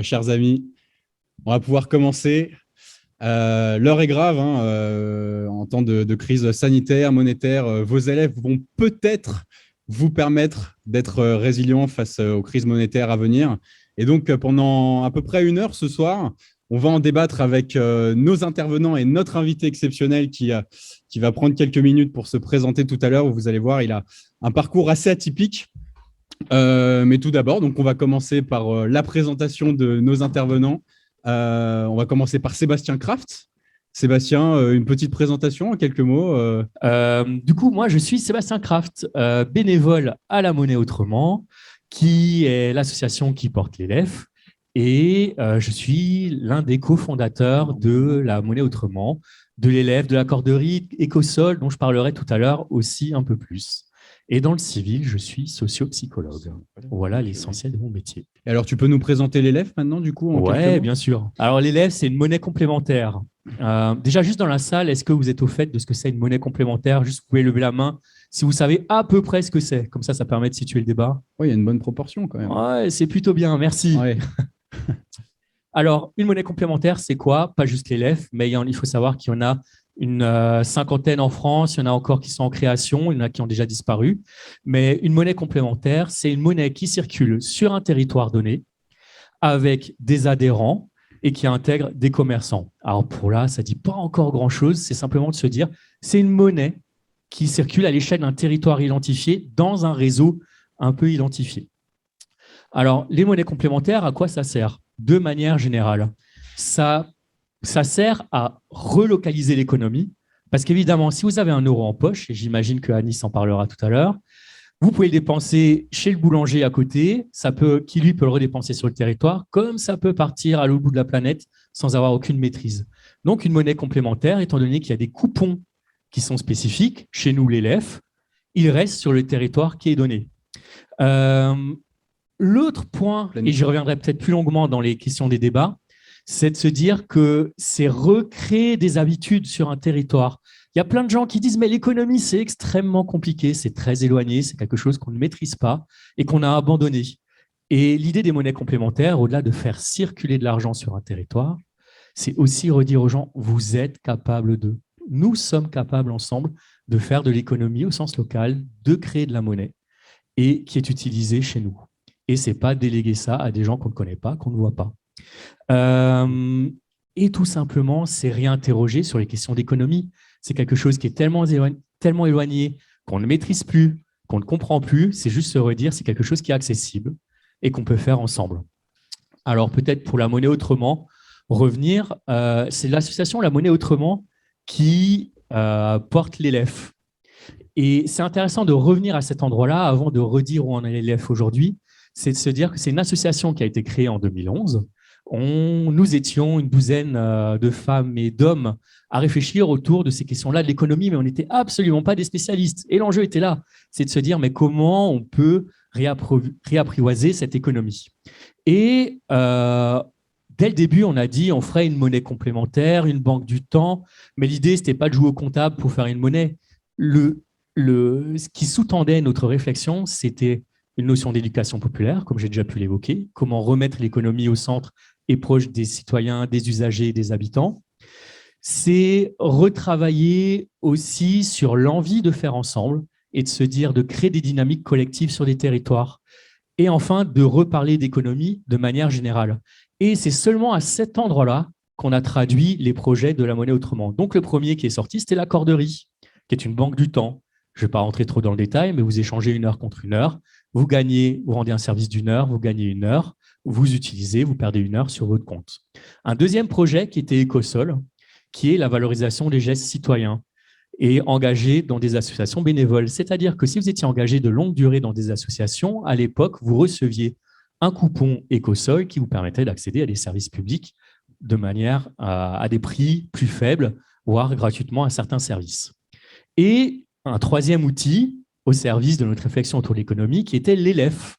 Chers amis, on va pouvoir commencer. L'heure est grave, hein, en temps de crise sanitaire, monétaire. Vos élèves vont peut-être vous permettre d'être résilients face aux crises monétaires à venir. Et donc, pendant à peu près 1 heure ce soir, on va en débattre avec nos intervenants et notre invité exceptionnel qui va prendre quelques minutes pour se présenter tout à l'heure. Vous allez voir, il a un parcours assez atypique. Mais tout d'abord, donc on va commencer par la présentation de nos intervenants. On va commencer par Sébastien Kraft. Sébastien, une petite présentation en quelques mots. Moi, je suis Sébastien Kraft, bénévole à La Monnaie Autrement, qui est l'association qui porte l'élève. Et je suis l'un des cofondateurs de La Monnaie Autrement, de l'élève, de la corderie Écosol, dont je parlerai tout à l'heure aussi un peu plus. Et dans le civil, je suis socio-psychologue. Voilà l'essentiel de mon métier. Et alors, tu peux nous présenter l'élève maintenant, du coup, en quelques Ouais, mots? bien sûr. Alors, l'élève, c'est une monnaie complémentaire. Déjà, juste dans la salle, est-ce que vous êtes au fait de ce que c'est une monnaie complémentaire? Juste, vous pouvez lever la main si vous savez à peu près ce que c'est. Comme ça permet de situer le débat. Oui, il y a une bonne proportion quand même. Ouais, c'est plutôt bien, merci. Ouais. Alors, une monnaie complémentaire, c'est quoi? Pas juste l'élève, mais il faut savoir qu'il y en a une cinquantaine en France, il y en a encore qui sont en création, il y en a qui ont déjà disparu. Mais une monnaie complémentaire, c'est une monnaie qui circule sur un territoire donné avec des adhérents et qui intègre des commerçants. Alors pour là, ça ne dit pas encore grand-chose, c'est simplement de se dire, c'est une monnaie qui circule à l'échelle d'un territoire identifié dans un réseau un peu identifié. Alors, les monnaies complémentaires, à quoi ça sert? De manière générale, ça sert à relocaliser l'économie, parce qu'évidemment, si vous avez 1 euro en poche, et j'imagine que Anis en parlera tout à l'heure, vous pouvez le dépenser chez le boulanger à côté, qui lui peut le redépenser sur le territoire, comme ça peut partir à l'autre bout de la planète sans avoir aucune maîtrise. Donc, une monnaie complémentaire, étant donné qu'il y a des coupons qui sont spécifiques, chez nous, l'élève, il reste sur le territoire qui est donné. L'autre point, et j'y reviendrai peut-être plus longuement dans les questions des débats, c'est de se dire que c'est recréer des habitudes sur un territoire. Il y a plein de gens qui disent mais l'économie, c'est extrêmement compliqué, c'est très éloigné, c'est quelque chose qu'on ne maîtrise pas et qu'on a abandonné. Et l'idée des monnaies complémentaires, au-delà de faire circuler de l'argent sur un territoire, c'est aussi redire aux gens, vous êtes capables de. Nous sommes capables ensemble de faire de l'économie au sens local, de créer de la monnaie et qui est utilisée chez nous. Et ce n'est pas déléguer ça à des gens qu'on ne connaît pas, qu'on ne voit pas. Et tout simplement, c'est réinterroger sur les questions d'économie. C'est quelque chose qui est tellement éloigné qu'on ne maîtrise plus, qu'on ne comprend plus. C'est juste se redire, c'est quelque chose qui est accessible et qu'on peut faire ensemble. Alors peut-être pour la monnaie autrement, revenir, c'est l'association La Monnaie Autrement qui porte l'élève. Et c'est intéressant de revenir à cet endroit-là avant de redire où en est l'élève aujourd'hui. C'est de se dire que c'est une association qui a été créée en 2011. Nous étions une douzaine de femmes et d'hommes à réfléchir autour de ces questions-là de l'économie, mais on n'était absolument pas des spécialistes. Et l'enjeu était là, c'est de se dire, mais comment on peut réapprivoiser cette économie? Et dès le début, on a dit, on ferait une monnaie complémentaire, une banque du temps, mais l'idée, ce n'était pas de jouer au comptable pour faire une monnaie. Ce qui sous-tendait notre réflexion, c'était une notion d'éducation populaire, comme j'ai déjà pu l'évoquer, comment remettre l'économie au centre et proche des citoyens, des usagers et des habitants. C'est retravailler aussi sur l'envie de faire ensemble et de se dire de créer des dynamiques collectives sur des territoires. Et enfin, de reparler d'économie de manière générale. Et c'est seulement à cet endroit-là qu'on a traduit les projets de La Monnaie Autrement. Donc, le premier qui est sorti, c'était la Corderie, qui est une banque du temps. Je ne vais pas rentrer trop dans le détail, mais vous échangez 1 heure contre 1 heure. Vous rendez un service d'1 heure, vous gagnez 1 heure, vous utilisez, vous perdez 1 heure sur votre compte. Un deuxième projet qui était Écosol, qui est la valorisation des gestes citoyens et engagé dans des associations bénévoles. C'est-à-dire que si vous étiez engagé de longue durée dans des associations, à l'époque, vous receviez un coupon Écosol qui vous permettait d'accéder à des services publics de manière à des prix plus faibles, voire gratuitement à certains services. Et un troisième outil au service de notre réflexion autour de l'économie qui était l'élève,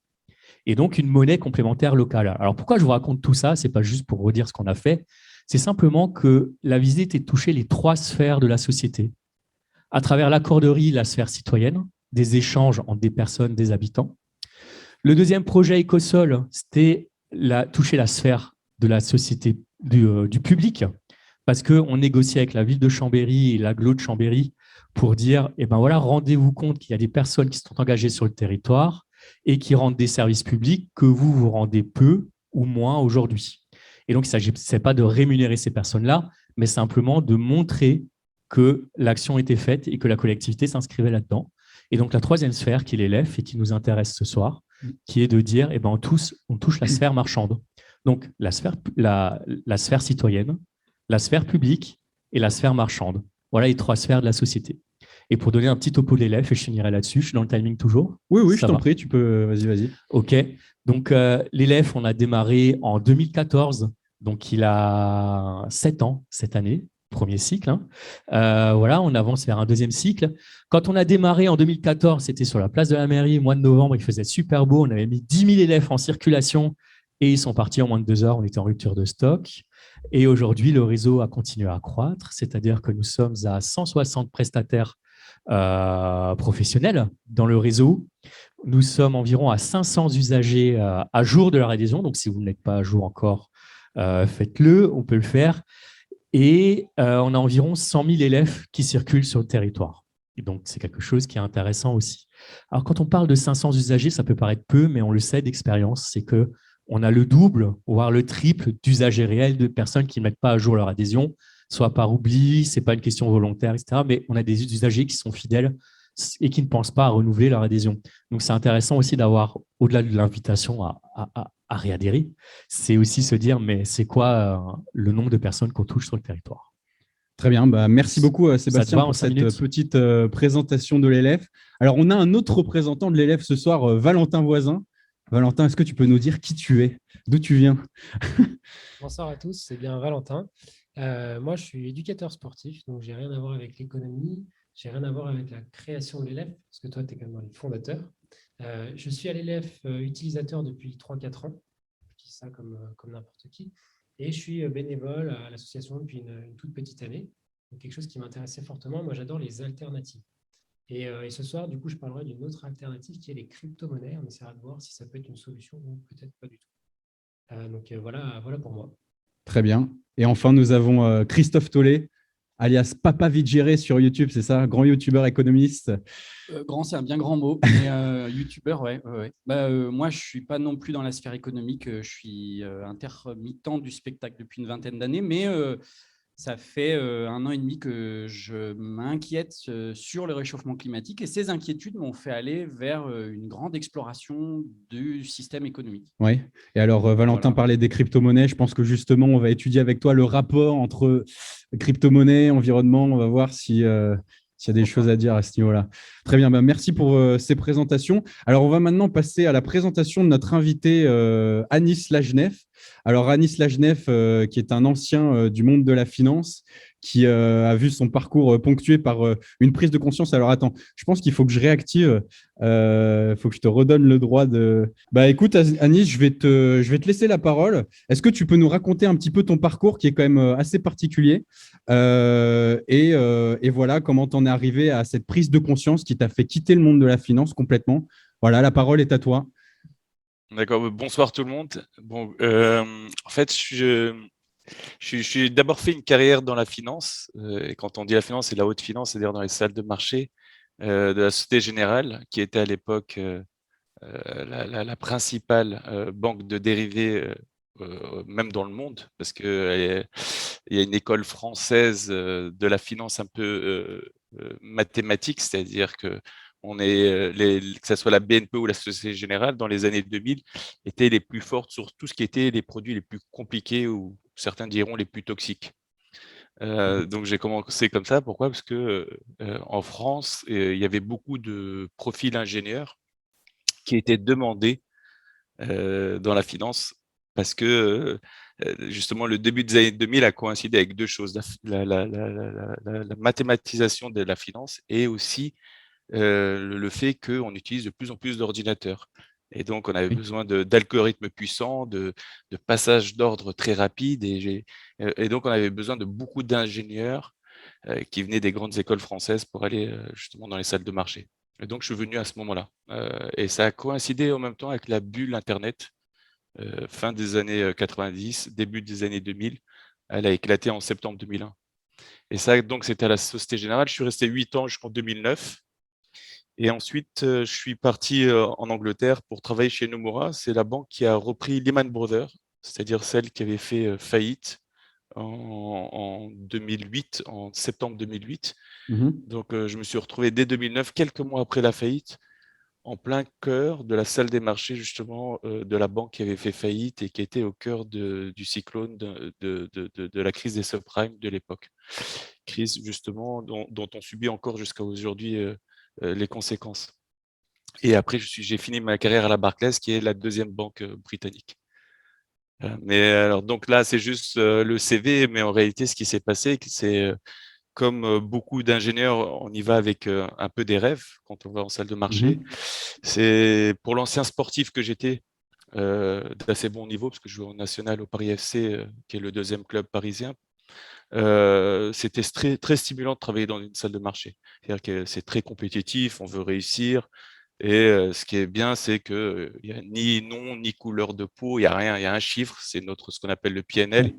et donc une monnaie complémentaire locale. Alors pourquoi je vous raconte tout ça? Ce n'est pas juste pour redire ce qu'on a fait, c'est simplement que la visée était de toucher les 3 sphères de la société. À travers la corderie, la sphère citoyenne, des échanges entre des personnes, des habitants. Le deuxième projet Écosol, c'était toucher la sphère de la société, du public, parce qu'on négocie avec la ville de Chambéry et l'agglo de Chambéry pour dire, eh ben voilà, rendez-vous compte qu'il y a des personnes qui sont engagées sur le territoire et qui rendent des services publics que vous rendez peu ou moins aujourd'hui. Et donc, il ne s'agit pas de rémunérer ces personnes-là, mais simplement de montrer que l'action était faite et que la collectivité s'inscrivait là-dedans. Et donc, la troisième sphère, qui est l'élève et qui nous intéresse ce soir, qui est de dire, eh ben, on touche la sphère marchande. Donc, la sphère citoyenne, la sphère publique et la sphère marchande. Voilà les trois sphères de la société. Et pour donner un petit topo de l'élève, et je finirai là-dessus, je suis dans le timing toujours. Oui, je Ça t'en va. prie, tu peux, vas-y. OK. Donc, l'élève, on a démarré en 2014. Donc, il a 7 ans cette année, premier cycle. Voilà, on avance vers un deuxième cycle. Quand on a démarré en 2014, c'était sur la place de la mairie, mois de novembre, il faisait super beau. On avait mis 10 000 élèves en circulation et ils sont partis en moins de 2 heures. On était en rupture de stock. Et aujourd'hui, le réseau a continué à croître, c'est-à-dire que nous sommes à 160 prestataires professionnels dans le réseau. Nous sommes environ à 500 usagers à jour de leur adhésion. Donc, si vous n'êtes pas à jour encore, faites-le, on peut le faire. Et on a environ 100 000 élèves qui circulent sur le territoire. Et donc, c'est quelque chose qui est intéressant aussi. Alors, quand on parle de 500 usagers, ça peut paraître peu, mais on le sait d'expérience, c'est qu'on a le double, voire le triple d'usagers réels de personnes qui ne mettent pas à jour leur adhésion, soit par oubli, ce n'est pas une question volontaire, etc. Mais on a des usagers qui sont fidèles et qui ne pensent pas à renouveler leur adhésion. Donc, c'est intéressant aussi d'avoir, au-delà de l'invitation à réadhérer, c'est aussi se dire, mais c'est quoi le nombre de personnes qu'on touche sur le territoire? Très bien, merci beaucoup Sébastien va en pour 5 cette minutes petite présentation de l'élève. Alors, on a un autre représentant de l'élève ce soir, Valentin Voisin. Valentin, est-ce que tu peux nous dire qui tu es, d'où tu viens? Bonsoir à tous, c'est bien Valentin. Moi, je suis éducateur sportif, donc j'ai rien à voir avec l'économie, j'ai rien à voir avec la création de l'élève, parce que toi, tu es quand même dans les fondateurs. Je suis à l'élève utilisateur depuis 3-4 ans, je dis ça comme n'importe qui, et je suis bénévole à l'association depuis une toute petite année, donc quelque chose qui m'intéressait fortement. Moi, j'adore les alternatives. Et ce soir, du coup, je parlerai d'une autre alternative qui est les crypto-monnaies. On essaiera de voir si ça peut être une solution ou peut-être pas du tout. Donc voilà pour moi. Très bien. Et enfin, nous avons Christophe Tollet, alias Papa Vigéré sur YouTube, c'est ça? Grand youtubeur économiste. Grand, c'est un bien grand mot, mais youtubeur, ouais. Moi, je ne suis pas non plus dans la sphère économique, je suis intermittent du spectacle depuis une vingtaine d'années, mais ça fait 1 an et demi que je m'inquiète sur le réchauffement climatique et ces inquiétudes m'ont fait aller vers une grande exploration du système économique. Oui. Et alors, Valentin parlait des crypto-monnaies. Je pense que justement, on va étudier avec toi le rapport entre crypto-monnaies, environnement. On va voir s'il y a des choses à dire à ce niveau-là. Très bien. Merci pour ces présentations. Alors, on va maintenant passer à la présentation de notre invité Anis Lajnef. Alors, Anis Lajnef, qui est un ancien du monde de la finance, qui a vu son parcours ponctué par une prise de conscience. Alors, attends, je pense qu'il faut que je réactive. Il faut que je te redonne le droit de… Écoute, Anis, je vais te laisser la parole. Est-ce que tu peux nous raconter un petit peu ton parcours qui est quand même assez particulier et voilà, comment tu en es arrivé à cette prise de conscience qui t'a fait quitter le monde de la finance complètement. Voilà, la parole est à toi. D'accord, bonsoir tout le monde. Bon, en fait, j'ai d'abord fait une carrière dans la finance. Et quand on dit la finance, c'est la haute finance, c'est-à-dire dans les salles de marché de la Société Générale, qui était à l'époque la principale banque de dérivés, même dans le monde, parce qu'il y a une école française de la finance un peu mathématique, c'est-à-dire que que ce soit la BNP ou la Société Générale, dans les années 2000, étaient les plus fortes sur tout ce qui était les produits les plus compliqués ou certains diront les plus toxiques. Donc j'ai commencé comme ça. Pourquoi? Parce que en France, il y avait beaucoup de profils ingénieurs qui étaient demandés dans la finance parce que justement le début des années 2000 a coïncidé avec deux choses, la mathématisation de la finance et aussi le fait qu'on utilise de plus en plus d'ordinateurs. Et donc, on avait besoin d'algorithmes puissants, de passages d'ordre très rapides. Et donc, on avait besoin de beaucoup d'ingénieurs qui venaient des grandes écoles françaises pour aller justement dans les salles de marché. Et donc, je suis venu à ce moment-là. Et ça a coïncidé en même temps avec la bulle Internet. fin des années 90, début des années 2000. Elle a éclaté en septembre 2001. Et ça, donc, c'était à la Société Générale. Je suis resté 8 ans jusqu'en 2009. Et ensuite, je suis parti en Angleterre pour travailler chez Nomura. C'est la banque qui a repris Lehman Brothers, c'est-à-dire celle qui avait fait faillite en 2008, en septembre 2008. Donc, je me suis retrouvé dès 2009, quelques mois après la faillite, en plein cœur de la salle des marchés, justement, de la banque qui avait fait faillite et qui était au cœur du cyclone de la crise des subprimes de l'époque. Crise, justement, dont on subit encore jusqu'à aujourd'hui les conséquences. Et après, j'ai fini ma carrière à la Barclays, qui est la deuxième banque britannique. Mais alors, donc là, c'est juste le CV, mais en réalité, ce qui s'est passé, c'est comme beaucoup d'ingénieurs, on y va avec un peu des rêves quand on va en salle de marché. C'est pour l'ancien sportif que j'étais, d'assez bon niveau, parce que je joue en national au Paris FC, qui est le deuxième club parisien. C'était très, très stimulant de travailler dans une salle de marché. C'est-à-dire que c'est très compétitif, on veut réussir. Et ce qui est bien, c'est qu'il n'y a ni nom, ni couleur de peau, il n'y a rien, il y a un chiffre, c'est ce qu'on appelle le PNL,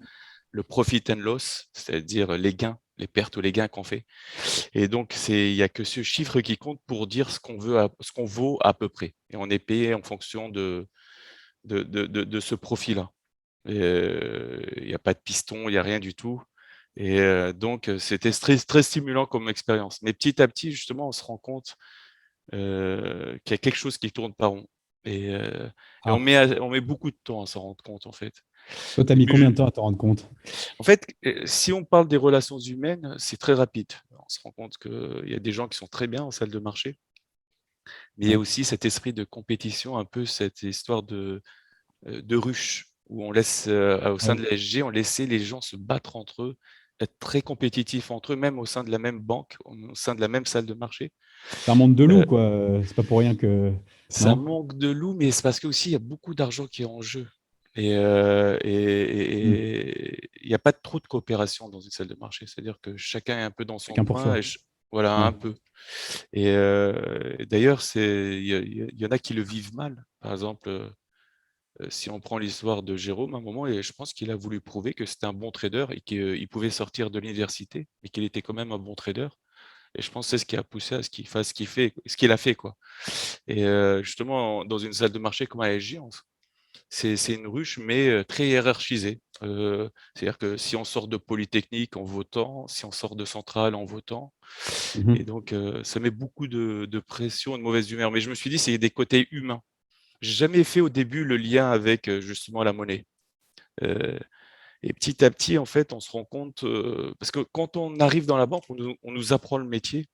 le profit and loss, c'est-à-dire les gains, les pertes ou les gains qu'on fait. Et donc, il n'y a que ce chiffre qui compte pour dire ce qu'on vaut à peu près. Et on est payé en fonction de ce profit-là. Il n'y a pas de piston, il n'y a rien du tout. Et donc, c'était très, très stimulant comme expérience. Mais petit à petit, justement, on se rend compte qu'il y a quelque chose qui tourne pas rond. Et on met beaucoup de temps à s'en rendre compte, en fait. Toi, tu as mis combien de temps à t'en rendre compte? En fait, si on parle des relations humaines, c'est très rapide. On se rend compte qu'il y a des gens qui sont très bien en salle de marché, mais il y a aussi cet esprit de compétition, un peu cette histoire de ruche, où on laisse, au sein de la SG, on laissait les gens se battre entre eux, être très compétitifs entre eux, même au sein de la même banque, au sein de la même salle de marché. C'est un monde de loup, quoi. C'est pas pour rien que. Ça Non. manque de loup, mais c'est parce qu'aussi, il y a beaucoup d'argent qui est en jeu. Et il n'y a pas trop de coopération dans une salle de marché. C'est-à-dire que chacun est un peu dans son Chacun pour coin. soi. Voilà, Ouais. un peu. Et d'ailleurs, il y en a qui le vivent mal. Par exemple, si on prend l'histoire de Jérôme, à un moment, et je pense qu'il a voulu prouver que c'était un bon trader et qu'il pouvait sortir de l'université, mais qu'il était quand même un bon trader. Et je pense que c'est ce qui a poussé à ce qu'il fasse ce qu'il a fait, quoi. Et justement, dans une salle de marché comme ASG, c'est une ruche, mais très hiérarchisée. C'est-à-dire que si on sort de Polytechnique, on vaut tant, si on sort de Centrale, on vaut tant. Et donc, ça met beaucoup de pression, de mauvaise humeur. Mais je me suis dit, c'est des côtés humains. J'ai jamais fait au début le lien avec justement la monnaie. Et petit à petit, en fait, on se rend compte, parce que quand on arrive dans la banque, on nous apprend le métier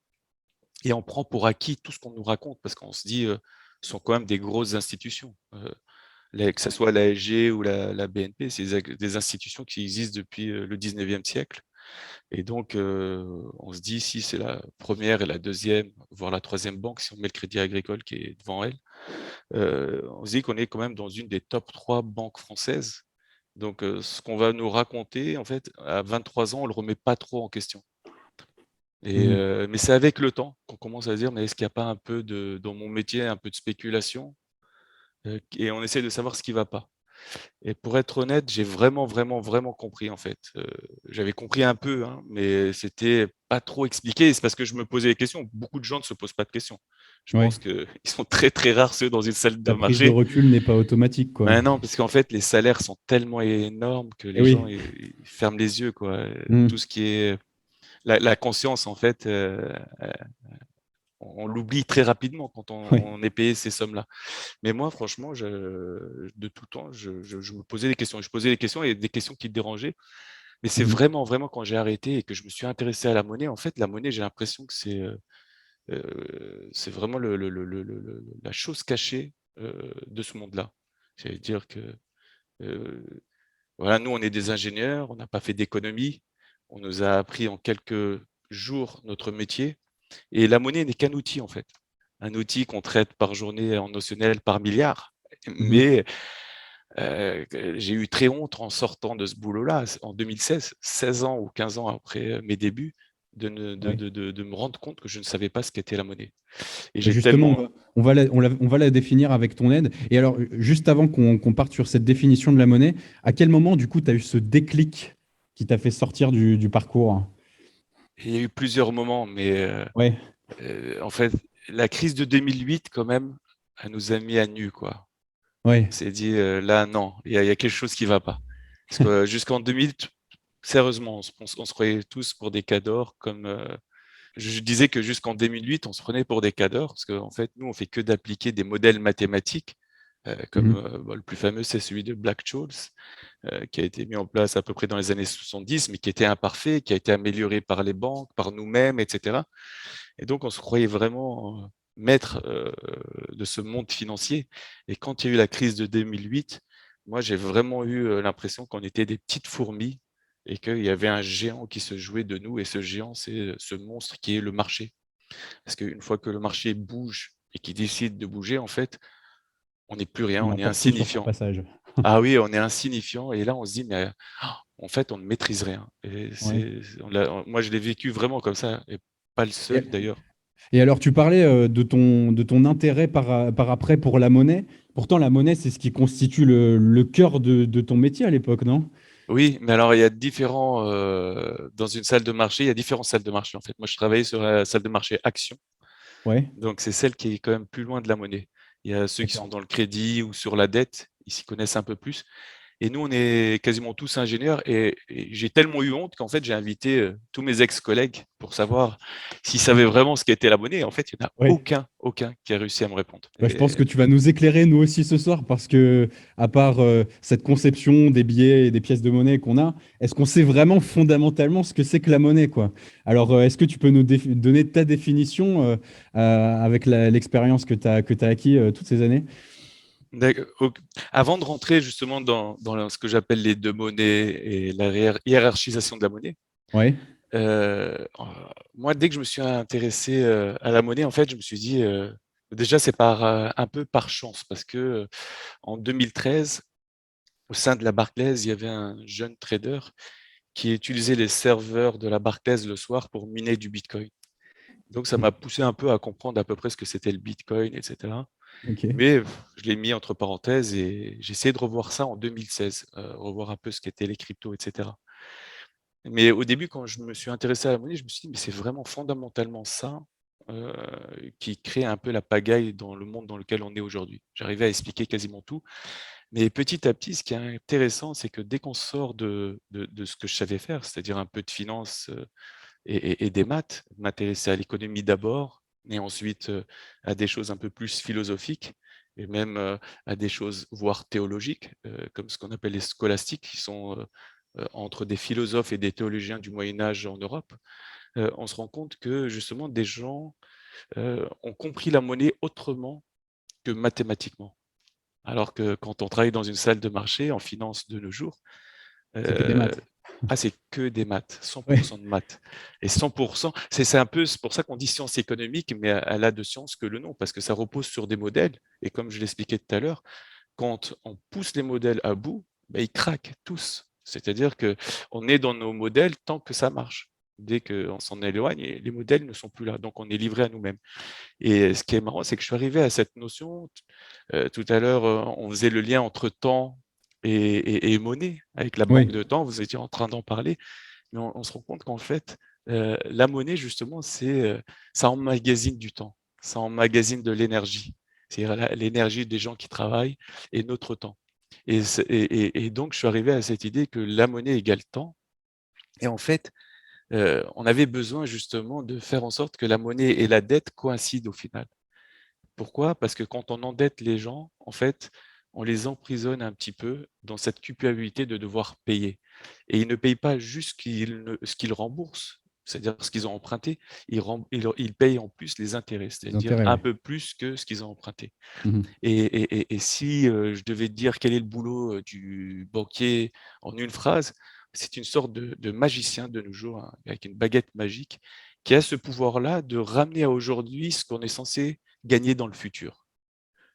et on prend pour acquis tout ce qu'on nous raconte, parce qu'on se dit, ce sont quand même des grosses institutions. Que ce soit la SG ou la BNP, c'est des institutions qui existent depuis le 19e siècle. Et donc, on se dit, si c'est la première et la deuxième, voire la troisième banque, si on met le Crédit Agricole qui est devant elle, on se dit qu'on est quand même dans une des top 3 banques françaises. Donc, ce qu'on va nous raconter, en fait, à 23 ans, on ne le remet pas trop en question. Et, mais c'est avec le temps qu'on commence à se dire, mais est-ce qu'il n'y a pas un peu dans mon métier, un peu de spéculation? Et on essaie de savoir ce qui ne va pas. Et pour être honnête, j'ai vraiment, vraiment, vraiment compris, en fait. J'avais compris un peu, hein, mais c'était pas trop expliqué. Et c'est parce que je me posais des questions. Beaucoup de gens ne se posent pas de questions. Je pense qu'ils sont très, très rares, ceux dans une salle de La prise de marché. recul n'est pas automatique, quoi. Mais non, parce qu'en fait, les salaires sont tellement énormes que les gens ils ferment les yeux, quoi. Tout ce qui est la conscience, en fait, on l'oublie très rapidement quand on est payé ces sommes-là. Mais moi, franchement, de tout temps, je me posais des questions. Je posais des questions et des questions qui me dérangeaient. Mais c'est vraiment, vraiment quand j'ai arrêté et que je me suis intéressé à la monnaie. En fait, la monnaie, j'ai l'impression que c'est vraiment la chose cachée de ce monde-là. C'est-à-dire que voilà, nous, on est des ingénieurs, on n'a pas fait d'économie. On nous a appris en quelques jours notre métier. Et la monnaie n'est qu'un outil, en fait. Un outil qu'on traite par journée en notionnel par milliard. Mais j'ai eu très honte en sortant de ce boulot-là, en 2016, 16 ans ou 15 ans après mes débuts, Ouais. de me rendre compte que je ne savais pas ce qu'était la monnaie. Et Bah, j'ai justement, tellement… on va la définir avec ton aide. Et alors, juste avant qu'on parte sur cette définition de la monnaie, à quel moment, du coup, tu as eu ce déclic qui t'a fait sortir du parcours? Il y a eu plusieurs moments, mais Ouais, en fait, la crise de 2008, quand même, elle nous a mis à nu, quoi. ouais. On s'est dit, là, non, il y a quelque chose qui ne va pas. Parce que jusqu'en 2000, sérieusement, on se croyait tous pour des cadors, comme je disais que jusqu'en 2008, on se prenait pour des cadors, parce qu'en fait, nous, on fait que d'appliquer des modèles mathématiques, comme Mhm. le plus fameux, c'est celui de Black-Scholes, qui a été mis en place à peu près dans les années 70, mais qui était imparfait, qui a été amélioré par les banques, par nous-mêmes, etc. Et donc, on se croyait vraiment maître de ce monde financier. Et quand il y a eu la crise de 2008, moi, j'ai vraiment eu l'impression qu'on était des petites fourmis et qu'il y avait un géant qui se jouait de nous. Et ce géant, c'est ce monstre qui est le marché. Parce qu'une fois que le marché bouge et qu'il décide de bouger, en fait, on n'est plus rien, Il on est n'emporte tout sur son insignifiant. passage. Ah oui, on est insignifiant. Et là, on se dit, mais en fait, on ne maîtrise rien. Et Ouais. moi, je l'ai vécu vraiment comme ça, et pas le Et, seul d'ailleurs. et alors, tu parlais de ton intérêt par après pour la monnaie. Pourtant, la monnaie, c'est ce qui constitue le cœur de ton métier à l'époque, non? Oui, mais alors il y a différents, dans une salle de marché, il y a différentes salles de marché en fait. Moi, je travaillais sur la salle de marché action, Ouais, donc c'est celle qui est quand même plus loin de la monnaie. Il y a ceux qui sont d'accord. dans le crédit ou sur la dette, ils s'y connaissent un peu plus. Et nous, on est quasiment tous ingénieurs et j'ai tellement eu honte qu'en fait, j'ai invité tous mes ex-collègues pour savoir s'ils savaient vraiment ce qu'était la monnaie. En fait, il n'y en a Ouais. aucun qui a réussi à me répondre. Bah, je pense que tu vas nous éclairer, nous aussi, ce soir, parce que, à part cette conception des billets et des pièces de monnaie qu'on a, est-ce qu'on sait vraiment fondamentalement ce que c'est que la monnaie, quoi? Alors, est-ce que tu peux nous donner ta définition avec l'expérience que tu as acquis toutes ces années? Avant de rentrer justement dans ce que j'appelle les deux monnaies et la hiérarchisation de la monnaie, Ouais, moi, dès que je me suis intéressé à la monnaie, en fait, je me suis dit, déjà, c'est un peu par chance, parce que en 2013, au sein de la Barclays, il y avait un jeune trader qui utilisait les serveurs de la Barclays le soir pour miner du Bitcoin. Donc, ça m'a poussé un peu à comprendre à peu près ce que c'était le Bitcoin, etc. ok. Mais je l'ai mis entre parenthèses et j'ai essayé de revoir ça en 2016, revoir un peu ce qu'étaient les cryptos, etc. Mais au début, quand je me suis intéressé à la monnaie, je me suis dit: «Mais c'est vraiment fondamentalement ça, heu, qui crée un peu la pagaille dans le monde dans lequel on est aujourd'hui». J'arrivais à expliquer quasiment tout, mais petit à petit, ce qui est intéressant, c'est que dès qu'on sort de ce que je savais faire, c'est-à-dire un peu de finance, et des maths, m'intéresser à l'économie d'abord et ensuite, à des choses un peu plus philosophiques et même, à des choses voire théologiques, comme ce qu'on appelle les scolastiques qui sont, entre des philosophes et des théologiens du Moyen Âge en Europe, on se rend compte que justement des gens, ont compris la monnaie autrement que mathématiquement. Alors que quand on travaille dans une salle de marché en finance de nos jours, C'est que des heu, maths. c'est que des maths, 100 Ouais, de maths et 100 c'est un peu c'est pour ça qu'on dit science économique, mais elle a de science que le nom, parce que ça repose sur des modèles et comme je l'expliquais tout à l'heure, quand on pousse les modèles à bout, bah, ils craquent tous. C'est-à-dire qu'on est dans nos modèles tant que ça marche. Dès qu'on s'en éloigne, les modèles ne sont plus là, donc on est livré à nous-mêmes. Et ce qui est marrant, c'est que je suis arrivé à cette notion, tout à l'heure, on faisait le lien entre temps et monnaie. Avec la ouais, banque de temps, vous étiez en train d'en parler, mais on se rend compte qu'en fait, la monnaie justement, ça emmagasine du temps, ça emmagasine de l'énergie. C'est-à-dire l'énergie des gens qui travaillent et notre temps. Et donc je suis arrivé à cette idée que la monnaie égale temps et en fait, on avait besoin justement de faire en sorte que la monnaie et la dette coïncident au final. Pourquoi? Parce que quand on endette les gens, en fait, on les emprisonne un petit peu dans cette culpabilité de devoir payer. Et ils ne payent pas juste ce qu'ils remboursent, c'est-à-dire ce qu'ils ont emprunté, ils payent en plus les intérêts, les c'est-à-dire intérêts, un ouais. peu plus que ce qu'ils ont emprunté. Mhm. Et si je devais te dire quel est le boulot du banquier en une phrase, c'est une sorte de magicien de nos jours, hein, avec une baguette magique, qui a ce pouvoir-là de ramener à aujourd'hui ce qu'on est censé gagner dans le futur.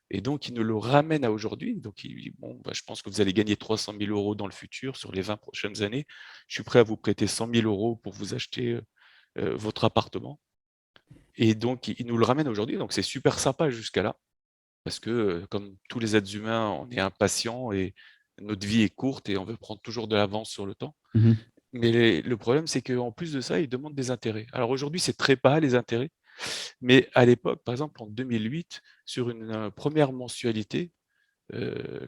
Et donc, il nous le ramène à aujourd'hui. Donc, il dit, bon, bah, je pense que vous allez gagner 300 000 euros dans le futur, sur les 20 prochaines années. Je suis prêt à vous prêter 100 000 euros pour vous acheter votre appartement. Et donc, il nous le ramène aujourd'hui. Donc, c'est super sympa jusqu'à là. Parce que, comme tous les êtres humains, on est impatients et notre vie est courte et on veut prendre toujours de l'avance sur le temps. Mhm. Mais le problème, c'est qu'en plus de ça, ils demandent des intérêts. Alors aujourd'hui, c'est très bas les intérêts. Mais à l'époque, par exemple, en 2008, sur une première mensualité,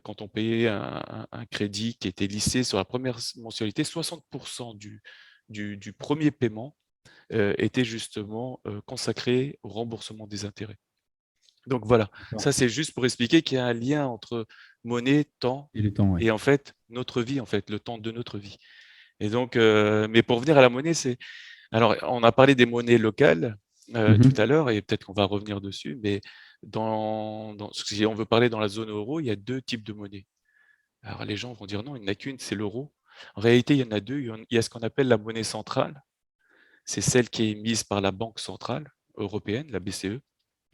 quand on payait un crédit qui était lissé sur la première mensualité, 60% du premier paiement était justement consacré au remboursement des intérêts. Donc voilà, D'accord. ça c'est juste pour expliquer qu'il y a un lien entre monnaie, temps Et le temps, ouais. et en fait notre vie, en fait, le temps de notre vie. Et donc, mais pour revenir à la monnaie, c'est alors on a parlé des monnaies locales tout Mhm. à l'heure et peut-être qu'on va revenir dessus, mais si on veut parler dans la zone euro, il y a deux types de monnaies. Alors les gens vont dire non, il n'y en a qu'une, c'est l'euro. En réalité, il y en a deux. Il y a ce qu'on appelle la monnaie centrale, c'est celle qui est émise par la Banque centrale européenne, la BCE,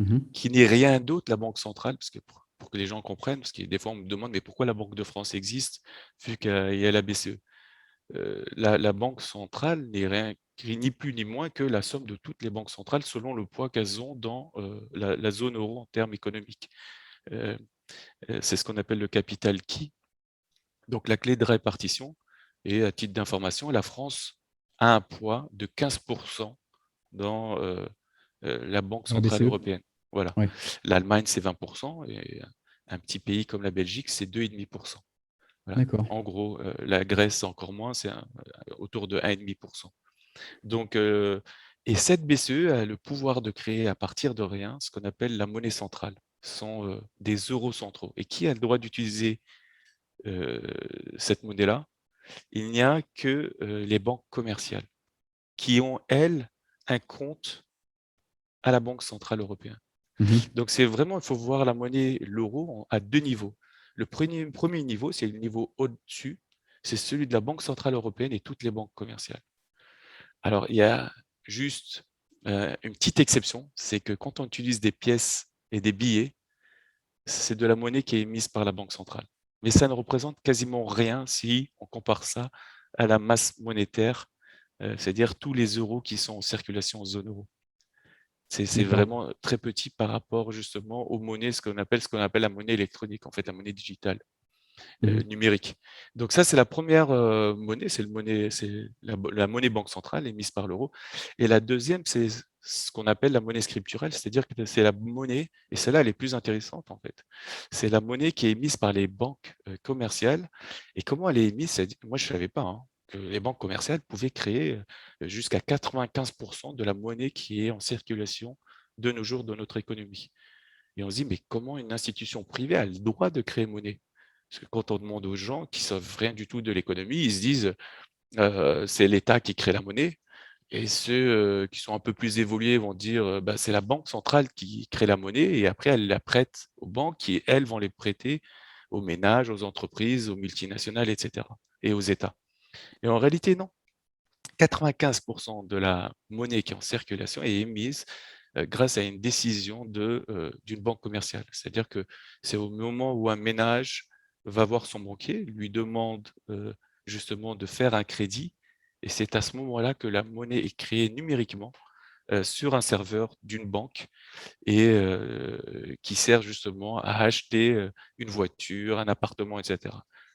Mhm. qui n'est rien d'autre, la Banque centrale, parce que pour que les gens comprennent, parce que des fois on me demande mais pourquoi la Banque de France existe vu qu'il y a la BCE. La Banque centrale n'est rien, ni plus ni moins que la somme de toutes les banques centrales selon le poids qu'elles ont dans la zone euro en termes économiques. Euh, c'est ce qu'on appelle le capital key, donc la clé de répartition. Et à titre d'information, la France a un poids de 15% dans la Banque Dans la centrale BCE? européenne. Voilà. Ouais. L'Allemagne, c'est 20%, et un petit pays comme la Belgique, c'est 2,5%. Voilà. D'accord. En gros, la Grèce, encore moins, c'est autour de 1,5%. Donc, et cette BCE a le pouvoir de créer à partir de rien ce qu'on appelle la monnaie centrale. Ce sont des euros centraux. Et qui a le droit d'utiliser cette monnaie-là? Il n'y a que les banques commerciales qui ont, elles, un compte à la Banque centrale européenne. Mhm. Donc, c'est vraiment, il faut voir la monnaie, l'euro, à deux niveaux. Le premier niveau, c'est le niveau au-dessus, c'est celui de la Banque centrale européenne et toutes les banques commerciales. Alors, il y a juste une petite exception, c'est que quand on utilise des pièces et des billets, c'est de la monnaie qui est émise par la Banque centrale. Mais ça ne représente quasiment rien si on compare ça à la masse monétaire, c'est-à-dire tous les euros qui sont en circulation en zone euro. C'est D'accord. vraiment très petit par rapport justement aux monnaies, ce qu'on appelle la monnaie électronique, en fait, la monnaie digitale. Mhm. Numérique. Donc ça, c'est la première monnaie, c'est la monnaie banque centrale émise par l'euro. Et la deuxième, c'est ce qu'on appelle la monnaie scripturale, c'est-à-dire que c'est la monnaie, et celle-là, elle est plus intéressante en fait. C'est la monnaie qui est émise par les banques commerciales. Et comment elle est émise? Moi, je ne savais pas hein, que les banques commerciales pouvaient créer jusqu'à 95% de la monnaie qui est en circulation de nos jours dans notre économie. Et on se dit, mais comment une institution privée a le droit de créer monnaie? Parce que quand on demande aux gens qui ne savent rien du tout de l'économie, ils se disent c'est l'État qui crée la monnaie. Et ceux qui sont un peu plus évolués vont dire bah, c'est la banque centrale qui crée la monnaie et après elle la prête aux banques qui, elles, vont les prêter aux ménages, aux entreprises, aux multinationales, etc. et aux États. Et en réalité, non. 95% de la monnaie qui est en circulation est émise grâce à une décision d'une banque commerciale. C'est-à-dire que c'est au moment où un ménage va voir son banquier, lui demande justement de faire un crédit, et c'est à ce moment-là que la monnaie est créée numériquement sur un serveur d'une banque et qui sert justement à acheter une voiture, un appartement, etc.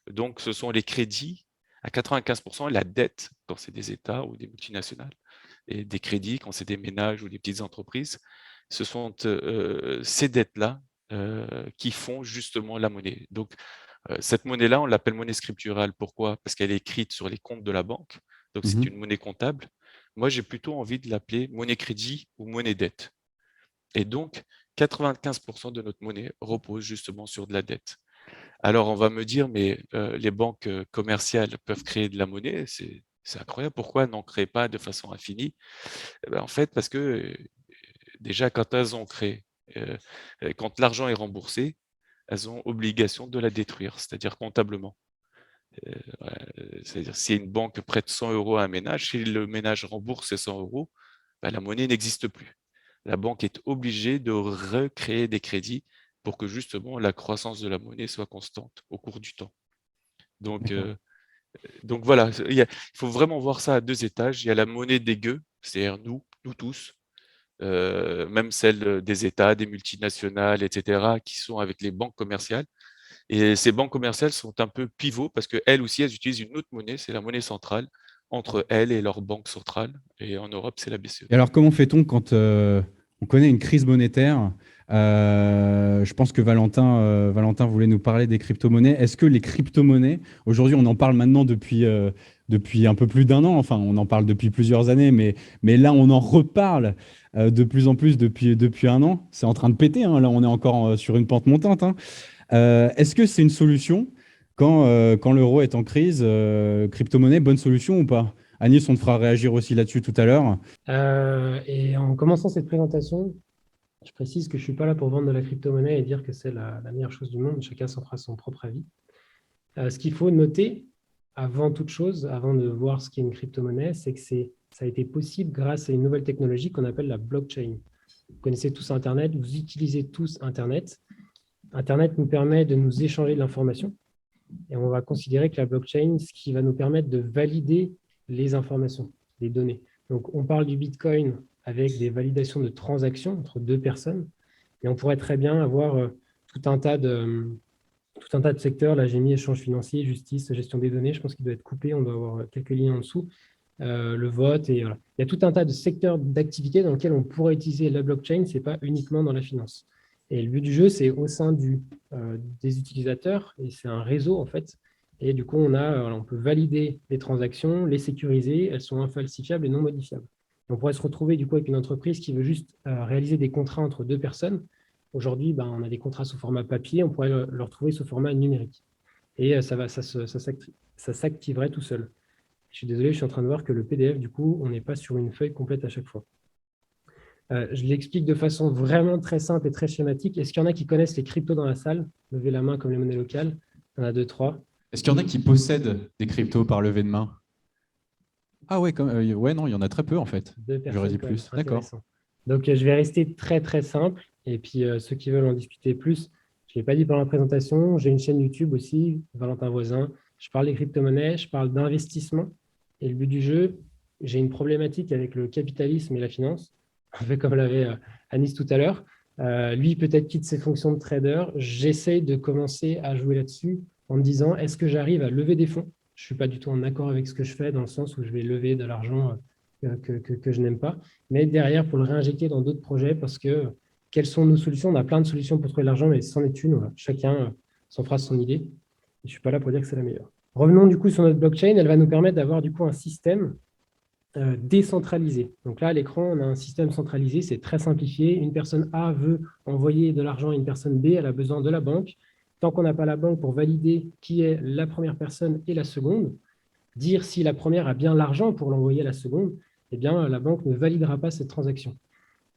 Donc, ce sont les crédits à 95%, la dette quand c'est des États ou des multinationales, et des crédits quand c'est des ménages ou des petites entreprises. Ce sont ces dettes-là qui font justement la monnaie. Donc, cette monnaie-là, on l'appelle monnaie scripturale. Pourquoi? Parce qu'elle est écrite sur les comptes de la banque. Donc, c'est une Mhm. monnaie comptable. Moi, j'ai plutôt envie de l'appeler monnaie crédit ou monnaie dette. Et donc, 95% de notre monnaie repose justement sur de la dette. Alors, on va me dire, mais les banques commerciales peuvent créer de la monnaie, c'est incroyable, pourquoi elles n'en créent pas de façon infinie? Eh ben, en fait, parce que déjà, quand elles ont créé, euh, quand l'argent est remboursé, elles ont obligation de la détruire, c'est-à-dire comptablement. C'est-à-dire, si une banque prête 100 euros à un ménage, si le ménage rembourse ces 100 euros, ben, la monnaie n'existe plus. La banque est obligée de recréer des crédits pour que justement la croissance de la monnaie soit constante au cours du temps. Donc, D'accord. donc voilà, il faut vraiment voir ça à deux étages. Il y a la monnaie des gueux c'est-à-dire nous tous, même celles des États, des multinationales, etc., qui sont avec les banques commerciales. Et ces banques commerciales sont un peu pivots parce qu'elles aussi, elles utilisent une autre monnaie, c'est la monnaie centrale, entre elles et leur banque centrale. Et en Europe, c'est la BCE. Et alors, comment fait-on quand on connaît une crise monétaire? Je pense que Valentin voulait nous parler des crypto-monnaies. Est-ce que les crypto-monnaies, aujourd'hui, on en parle maintenant depuis un peu plus d'un an, enfin, on en parle depuis plusieurs années, mais là, on en reparle de plus en plus depuis un an. C'est en train de péter, hein. Là, on est encore sur une pente montante, hein. Est-ce que c'est une solution quand l'euro est en crise? Crypto-monnaie, bonne solution ou pas? Anis, on te fera réagir aussi là-dessus tout à l'heure. Et en commençant cette présentation, je précise que je ne suis pas là pour vendre de la crypto-monnaie et dire que c'est la meilleure chose du monde. Chacun s'en fera son propre avis. Ce qu'il faut noter, avant toute chose, avant de voir ce qu'est une crypto-monnaie, c'est que ça a été possible grâce à une nouvelle technologie qu'on appelle la blockchain. Vous connaissez tous Internet, vous utilisez tous Internet. Internet nous permet de nous échanger de l'information et on va considérer que la blockchain, ce qui va nous permettre de valider les informations, les données. Donc, on parle du Bitcoin avec des validations de transactions entre deux personnes, et on pourrait très bien avoir tout un tas de secteurs. Là, j'ai mis échange financier, justice, gestion des données. Je pense qu'il doit être coupé. On doit avoir quelques lignes en dessous. Le vote. Et voilà. Il y a tout un tas de secteurs d'activité dans lesquels on pourrait utiliser la blockchain. Ce n'est pas uniquement dans la finance. Et le but du jeu, c'est au sein des utilisateurs. Et c'est un réseau, en fait. Et du coup, on peut valider les transactions, les sécuriser. Elles sont infalsifiables et non modifiables. On pourrait se retrouver du coup avec une entreprise qui veut juste réaliser des contrats entre deux personnes. Aujourd'hui, on a des contrats sous format papier, on pourrait le retrouver sous format numérique. Et ça s'activerait tout seul. Je suis désolé, je suis en train de voir que le PDF, du coup, on n'est pas sur une feuille complète à chaque fois. Je l'explique de façon vraiment très simple et très schématique. Est-ce qu'il y en a qui connaissent les cryptos dans la salle? Levez la main comme les monnaies locales. Il y en a 2, 3. Est-ce qu'il y en a qui possèdent des cryptos par levée de main? Ah ouais, ouais, non, il y en a très peu en fait. J'aurais dit plus. D'accord. Donc, je vais rester très, très simple. Et puis, ceux qui veulent en discuter plus, je ne l'ai pas dit pendant la présentation, j'ai une chaîne YouTube aussi, Valentin Voisin. Je parle des crypto-monnaies, je parle d'investissement. Et le but du jeu, j'ai une problématique avec le capitalisme et la finance, un peu comme l'avait Anis tout à l'heure. Lui, peut-être quitte ses fonctions de trader. J'essaye de commencer à jouer là-dessus en me disant, est-ce que j'arrive à lever des fonds? Je ne suis pas du tout en accord avec ce que je fais, dans le sens où je vais lever de l'argent que je n'aime pas, mais derrière, pour le réinjecter dans d'autres projets, parce que quelles sont nos solutions? On a plein de solutions pour trouver de l'argent, mais c'en est une. Voilà. Chacun s'en fera son idée. Et je ne suis pas là pour dire que c'est la meilleure. Revenons du coup sur notre blockchain. Elle va nous permettre d'avoir du coup un système décentralisé. Donc là, à l'écran, on a un système centralisé. C'est très simplifié. Une personne A veut envoyer de l'argent à une personne B. Elle a besoin de la banque. Tant qu'on n'a pas la banque pour valider qui est la première personne et la seconde, dire si la première a bien l'argent pour l'envoyer à la seconde, eh bien, la banque ne validera pas cette transaction.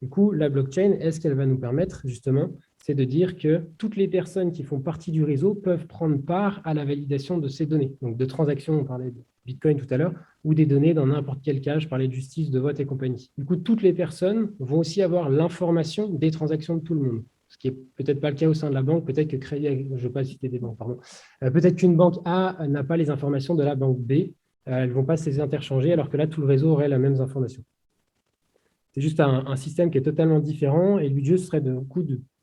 Du coup, la blockchain, est-ce qu'elle va nous permettre, justement, c'est de dire que toutes les personnes qui font partie du réseau peuvent prendre part à la validation de ces données. Donc, de transactions, on parlait de Bitcoin tout à l'heure, ou des données dans n'importe quel cas, je parlais de justice, de vote et compagnie. Du coup, toutes les personnes vont aussi avoir l'information des transactions de tout le monde. Ce qui n'est peut-être pas le cas au sein de la banque. Peut-être que Crédit, je ne vais pas citer des banques, pardon. Peut-être qu'une banque A n'a pas les informations de la banque B. Elles ne vont pas se les interchanger, alors que là, tout le réseau aurait les mêmes informations. C'est juste un système qui est totalement différent, et le but du jeu serait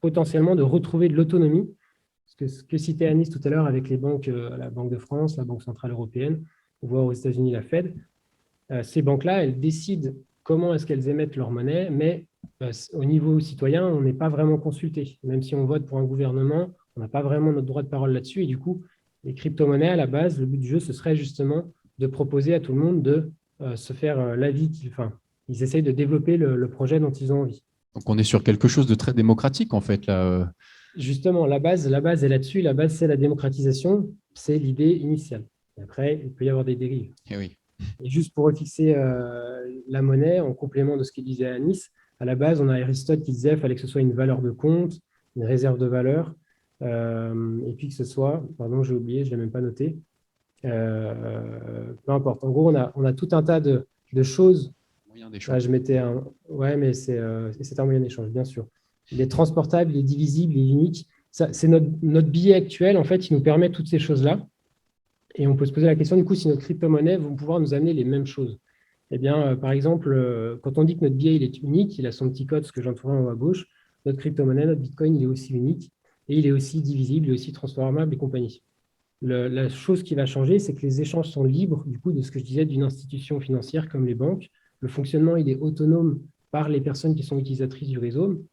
potentiellement de retrouver de l'autonomie. Ce que citait Anis tout à l'heure avec les banques, la Banque de France, la Banque centrale européenne, voire aux États-Unis la Fed, ces banques-là, elles décident comment est-ce qu'elles émettent leur monnaie, mais au niveau citoyen, on n'est pas vraiment consulté. Même si on vote pour un gouvernement, on n'a pas vraiment notre droit de parole là-dessus, et du coup, les crypto-monnaies, à la base, le but du jeu, ce serait justement de proposer à tout le monde de se faire l'avis ils essayent de développer le projet dont ils ont envie. Donc, on est sur quelque chose de très démocratique, en fait, là. Justement, la base est là-dessus. La base, c'est la démocratisation. C'est l'idée initiale. Et après, il peut y avoir des dérives. Et oui. Et juste pour refixer la monnaie, en complément de ce qu'il disait Anis, à la base, on a Aristote qui disait qu'il fallait que ce soit une valeur de compte, une réserve de valeur, et puis que ce soit, pardon, j'ai oublié, je ne l'ai même pas noté, peu importe. En gros, on a tout un tas de choses. Moyen d'échange. Je mettais un... Ouais, mais c'est un moyen d'échange, bien sûr. Il est transportable, il est divisible, il est unique. C'est notre billet actuel, en fait, qui nous permet toutes ces choses-là. Et on peut se poser la question, du coup, si nos crypto-monnaies vont pouvoir nous amener les mêmes choses. Eh bien, par exemple, quand on dit que notre billet il est unique, il a son petit code, ce que j'entourais en haut à gauche, notre crypto-monnaie, notre Bitcoin, il est aussi unique et il est aussi divisible, il est aussi transformable et compagnie. La chose qui va changer, c'est que les échanges sont libres, du coup, de ce que je disais d'une institution financière comme les banques. Le fonctionnement, il est autonome par les personnes qui sont utilisatrices du réseau,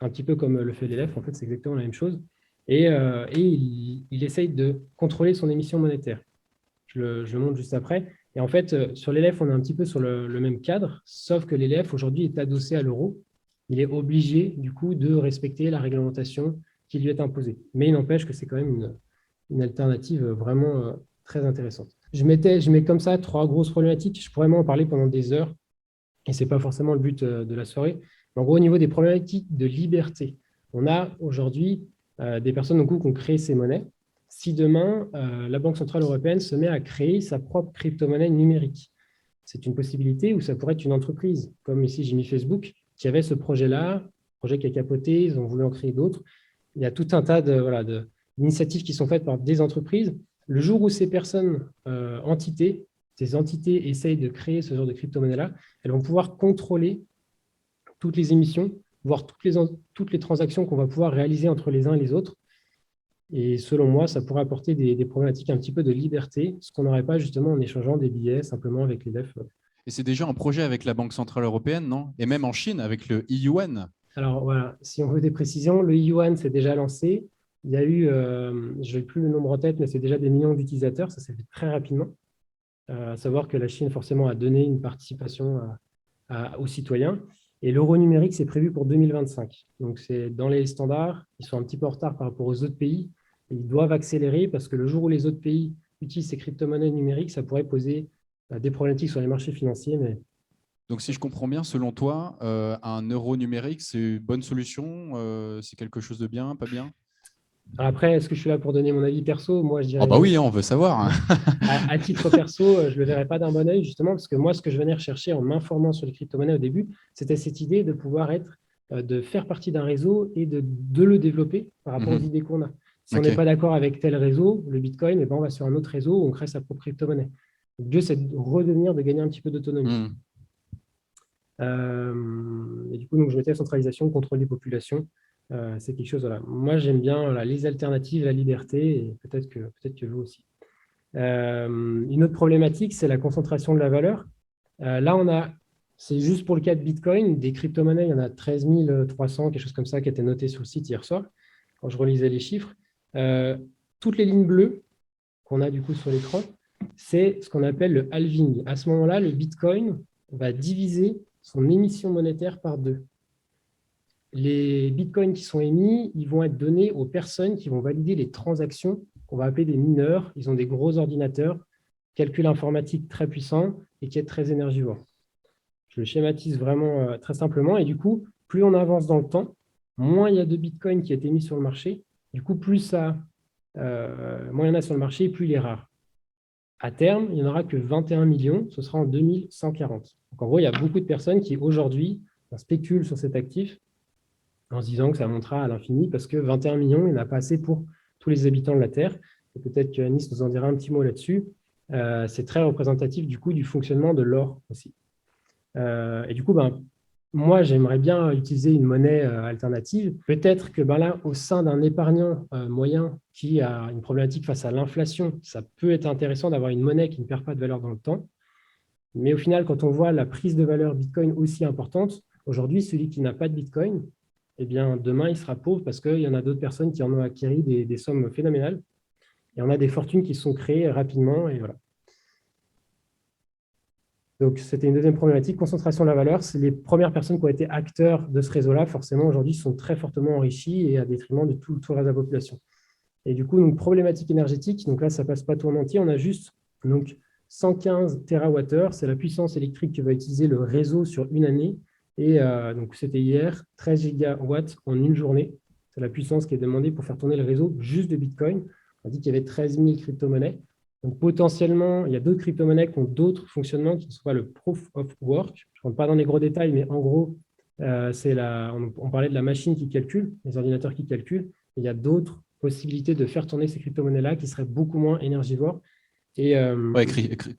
un petit peu comme le fait l'élève, en fait, c'est exactement la même chose. Et il essaye de contrôler son émission monétaire. Je le montre juste après. Et en fait, sur l'élève, on est un petit peu sur le même cadre, sauf que l'élève, aujourd'hui, est adossé à l'euro. Il est obligé, du coup, de respecter la réglementation qui lui est imposée. Mais il n'empêche que c'est quand même une alternative vraiment très intéressante. Je mets comme ça 3 grosses problématiques. Je pourrais m'en parler pendant des heures, et ce n'est pas forcément le but de la soirée. Mais en gros, au niveau des problématiques de liberté, on a aujourd'hui des personnes donc, qui ont créé ces monnaies. Si demain, la Banque Centrale Européenne se met à créer sa propre crypto-monnaie numérique, c'est une possibilité, ou ça pourrait être une entreprise, comme ici j'ai mis Facebook, qui avait ce projet-là, projet qui a capoté, ils ont voulu en créer d'autres. Il y a tout un tas d'initiatives qui sont faites par des entreprises. Le jour où ces personnes, ces entités essayent de créer ce genre de crypto-monnaie-là, elles vont pouvoir contrôler toutes les émissions, voir toutes les transactions qu'on va pouvoir réaliser entre les uns et les autres. Et selon moi, ça pourrait apporter des problématiques un petit peu de liberté, ce qu'on n'aurait pas justement en échangeant des billets simplement avec les DEF. Et c'est déjà un projet avec la Banque Centrale Européenne, non? Et même en Chine, avec le yuan. Alors voilà, si on veut des précisions, le yuan s'est déjà lancé. Il y a eu, je n'ai plus le nombre en tête, mais c'est déjà des millions d'utilisateurs. Ça s'est fait très rapidement. À savoir que la Chine, forcément, a donné une participation aux citoyens. Et l'euro numérique, c'est prévu pour 2025. Donc, c'est dans les standards. Ils sont un petit peu en retard par rapport aux autres pays. Et ils doivent accélérer parce que le jour où les autres pays utilisent ces crypto-monnaies numériques, ça pourrait poser des problématiques sur les marchés financiers. Mais Donc, si je comprends bien, selon toi, un euro numérique, c'est une bonne solution? C'est quelque chose de bien, pas bien? après, est-ce que je suis là pour donner mon avis perso? Moi, je dirais Ah bah non. oui, hein, on veut savoir. À titre perso, je ne le verrais pas d'un bon oeil, justement, parce que moi, ce que je venais rechercher en m'informant sur les crypto-monnaies au début, c'était cette idée de pouvoir de faire partie d'un réseau et de le développer par rapport aux idées qu'on a. Si on n'est pas d'accord avec tel réseau, le Bitcoin, eh ben, on va sur un autre réseau où on crée sa propre crypto-monnaie. Le but, c'est de gagner un petit peu d'autonomie. Et du coup, donc, je mettais la centralisation, contrôle des populations. C'est quelque chose, voilà. Moi, j'aime bien les alternatives, la liberté, et peut-être que vous aussi. Une autre problématique, c'est la concentration de la valeur. Là, c'est juste pour le cas de Bitcoin, des crypto-monnaies, il y en a 13 300, quelque chose comme ça, qui était noté sur le site hier soir, quand je relisais les chiffres. Toutes les lignes bleues qu'on a du coup sur l'écran, c'est ce qu'on appelle le halving. À ce moment-là, le Bitcoin va diviser son émission monétaire par 2. Les bitcoins qui sont émis, ils vont être donnés aux personnes qui vont valider les transactions qu'on va appeler des mineurs. Ils ont des gros ordinateurs, calcul informatique très puissant et qui est très énergivore. Je le schématise vraiment très simplement. Et du coup, plus on avance dans le temps, moins il y a de bitcoins qui a été mis sur le marché. Du coup, moins il y en a sur le marché, plus il est rare. À terme, il n'y en aura que 21 millions. Ce sera en 2140. Donc, en gros, il y a beaucoup de personnes qui, aujourd'hui, spéculent sur cet actif en se disant que ça montera à l'infini, parce que 21 millions, il n'y en a pas assez pour tous les habitants de la Terre. Et peut-être que Anis nous en dira un petit mot là-dessus. C'est très représentatif du coup du fonctionnement de l'or aussi. Et du coup, moi, j'aimerais bien utiliser une monnaie alternative. Peut-être que là, au sein d'un épargnant moyen qui a une problématique face à l'inflation, ça peut être intéressant d'avoir une monnaie qui ne perd pas de valeur dans le temps. Mais au final, quand on voit la prise de valeur Bitcoin aussi importante, aujourd'hui, celui qui n'a pas de Bitcoin, eh bien, demain, il sera pauvre parce qu'il y en a d'autres personnes qui en ont acquis des sommes phénoménales. Et on a des fortunes qui sont créées rapidement. Et voilà. Donc, c'était une deuxième problématique, concentration de la valeur. C'est les premières personnes qui ont été acteurs de ce réseau-là, forcément, aujourd'hui, sont très fortement enrichies et à détriment de tout le reste de la population. Et du coup, donc, problématique énergétique. Donc là, ça ne passe pas tout en entier. On a juste 115 TWh. C'est la puissance électrique que va utiliser le réseau sur une année. Et donc, c'était hier, 13 gigawatts en une journée. C'est la puissance qui est demandée pour faire tourner le réseau juste de Bitcoin. On dit qu'il y avait 13 000 crypto-monnaies. Donc, potentiellement, il y a d'autres crypto-monnaies qui ont d'autres fonctionnements qui ne sont pas le proof of work. Je ne rentre pas dans les gros détails, mais en gros, on parlait de la machine qui calcule, les ordinateurs qui calculent. Il y a d'autres possibilités de faire tourner ces crypto-monnaies-là qui seraient beaucoup moins énergivores. Et, Ouais,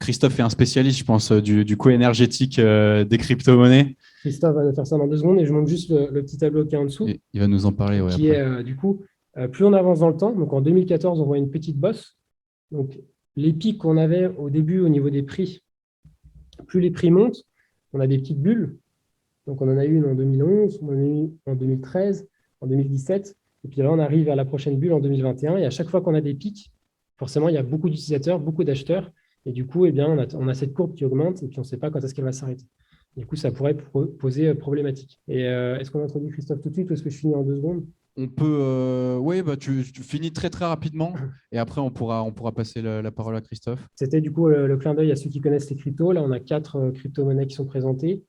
Christophe est un spécialiste, je pense, du coût énergétique des crypto-monnaies. Christophe va nous faire ça dans 2 secondes et je montre juste le petit tableau qui est en dessous, Et il va nous en parler, ouais, qui après. est du coup, plus on avance dans le temps, donc en 2014, on voit une petite bosse. Donc, les pics qu'on avait au début au niveau des prix, plus les prix montent, on a des petites bulles. Donc, on en a eu une en 2011, on en a eu une en 2013, en 2017. Et puis là, on arrive à la prochaine bulle en 2021. Et à chaque fois qu'on a des pics, forcément, il y a beaucoup d'utilisateurs, beaucoup d'acheteurs. Et du coup, eh bien, on a cette courbe qui augmente et puis on ne sait pas quand est-ce qu'elle va s'arrêter. Du coup, ça pourrait poser problématique. Et est-ce qu'on introduit Christophe tout de suite ou est-ce que je finis en 2 secondes? On peut. Oui, bah, tu finis très très rapidement et après on pourra passer la parole à Christophe. C'était du coup le clin d'œil à ceux qui connaissent les cryptos. Là, on a 4 crypto-monnaies qui sont présentées.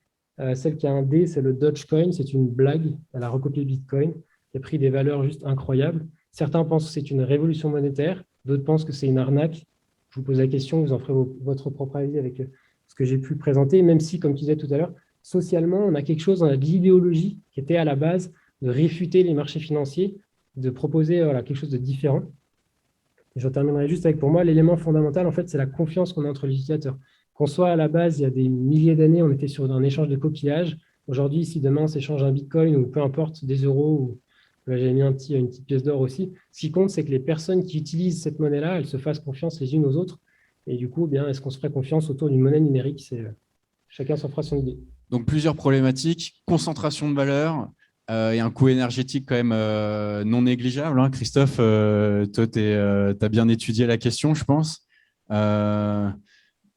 Celle qui a un D, c'est le Dogecoin. C'est une blague. Elle a recopié Bitcoin. Il a pris des valeurs juste incroyables. Certains pensent que c'est une révolution monétaire. D'autres pensent que c'est une arnaque. Je vous pose la question, vous en ferez votre propre avis avec ce que j'ai pu présenter. Même si, comme tu disais tout à l'heure, socialement, on a quelque chose, on a de l'idéologie qui était à la base de réfuter les marchés financiers, de proposer quelque chose de différent. Et je terminerai juste avec, pour moi, l'élément fondamental, en fait, c'est la confiance qu'on a entre les utilisateurs. Qu'on soit à la base, il y a des milliers d'années, on était sur un échange de coquillages. Aujourd'hui, si demain on s'échange un bitcoin ou peu importe, des euros, ou là j'avais mis une petite pièce d'or aussi, ce qui compte, c'est que les personnes qui utilisent cette monnaie-là, elles se fassent confiance les unes aux autres. Et du coup, bien, est-ce qu'on se ferait confiance autour d'une monnaie numérique? Chacun s'en fera son idée. Donc plusieurs problématiques, concentration de valeur et un coût énergétique quand même non négligeable. Hein. Christophe, toi, tu as bien étudié la question, je pense.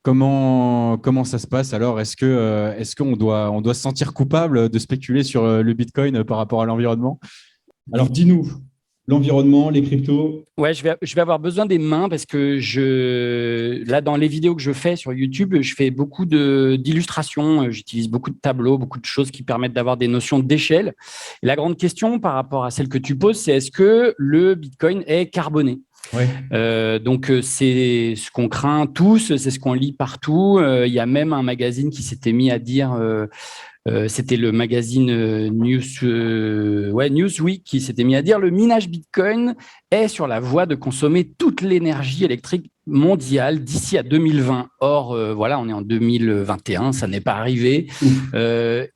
Comment ça se passe alors? Est-ce qu'on doit se sentir coupable de spéculer sur le Bitcoin par rapport à l'environnement? Alors, dis-nous, l'environnement, les cryptos. Ouais, je vais avoir besoin des mains parce que là, dans les vidéos que je fais sur YouTube, je fais beaucoup d'illustrations. J'utilise beaucoup de tableaux, beaucoup de choses qui permettent d'avoir des notions d'échelle. Et la grande question par rapport à celle que tu poses, c'est est-ce que le Bitcoin est carboné? Ouais. Donc, c'est ce qu'on craint tous, c'est ce qu'on lit partout. Il y a même un magazine qui s'était mis à dire, c'était le magazine Newsweek qui s'était mis à dire le minage Bitcoin est sur la voie de consommer toute l'énergie électrique mondiale d'ici à 2020. Or, voilà, on est en 2021, ça n'est pas arrivé.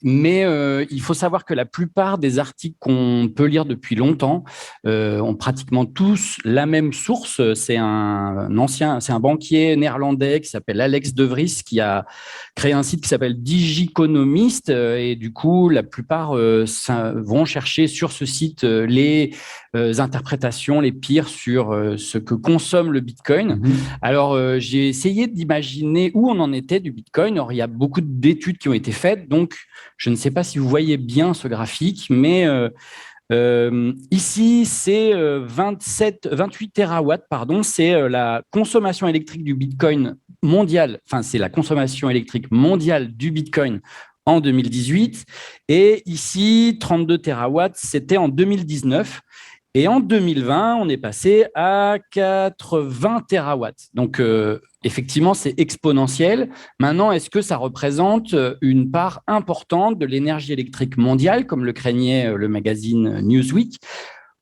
Mais il faut savoir que la plupart des articles qu'on peut lire depuis longtemps ont pratiquement tous la même source. C'est un banquier néerlandais qui s'appelle Alex De Vries qui a créé un site qui s'appelle Digiconomist et du coup, la plupart vont chercher sur ce site les interprétations les pires sur ce que consomme le Bitcoin. Alors, j'ai essayé d'imaginer où on en était du Bitcoin. Or, il y a beaucoup d'études qui ont été faites. Donc, je ne sais pas si vous voyez bien ce graphique, mais ici, c'est 28 terawatts, pardon. C'est la consommation électrique du Bitcoin mondial. Enfin, c'est la consommation électrique mondiale du Bitcoin en 2018. Et ici, 32 terawatts, c'était en 2019. Et en 2020, on est passé à 80 terawatts. Donc, effectivement, c'est exponentiel. Maintenant, est-ce que ça représente une part importante de l'énergie électrique mondiale, comme le craignait le magazine Newsweek?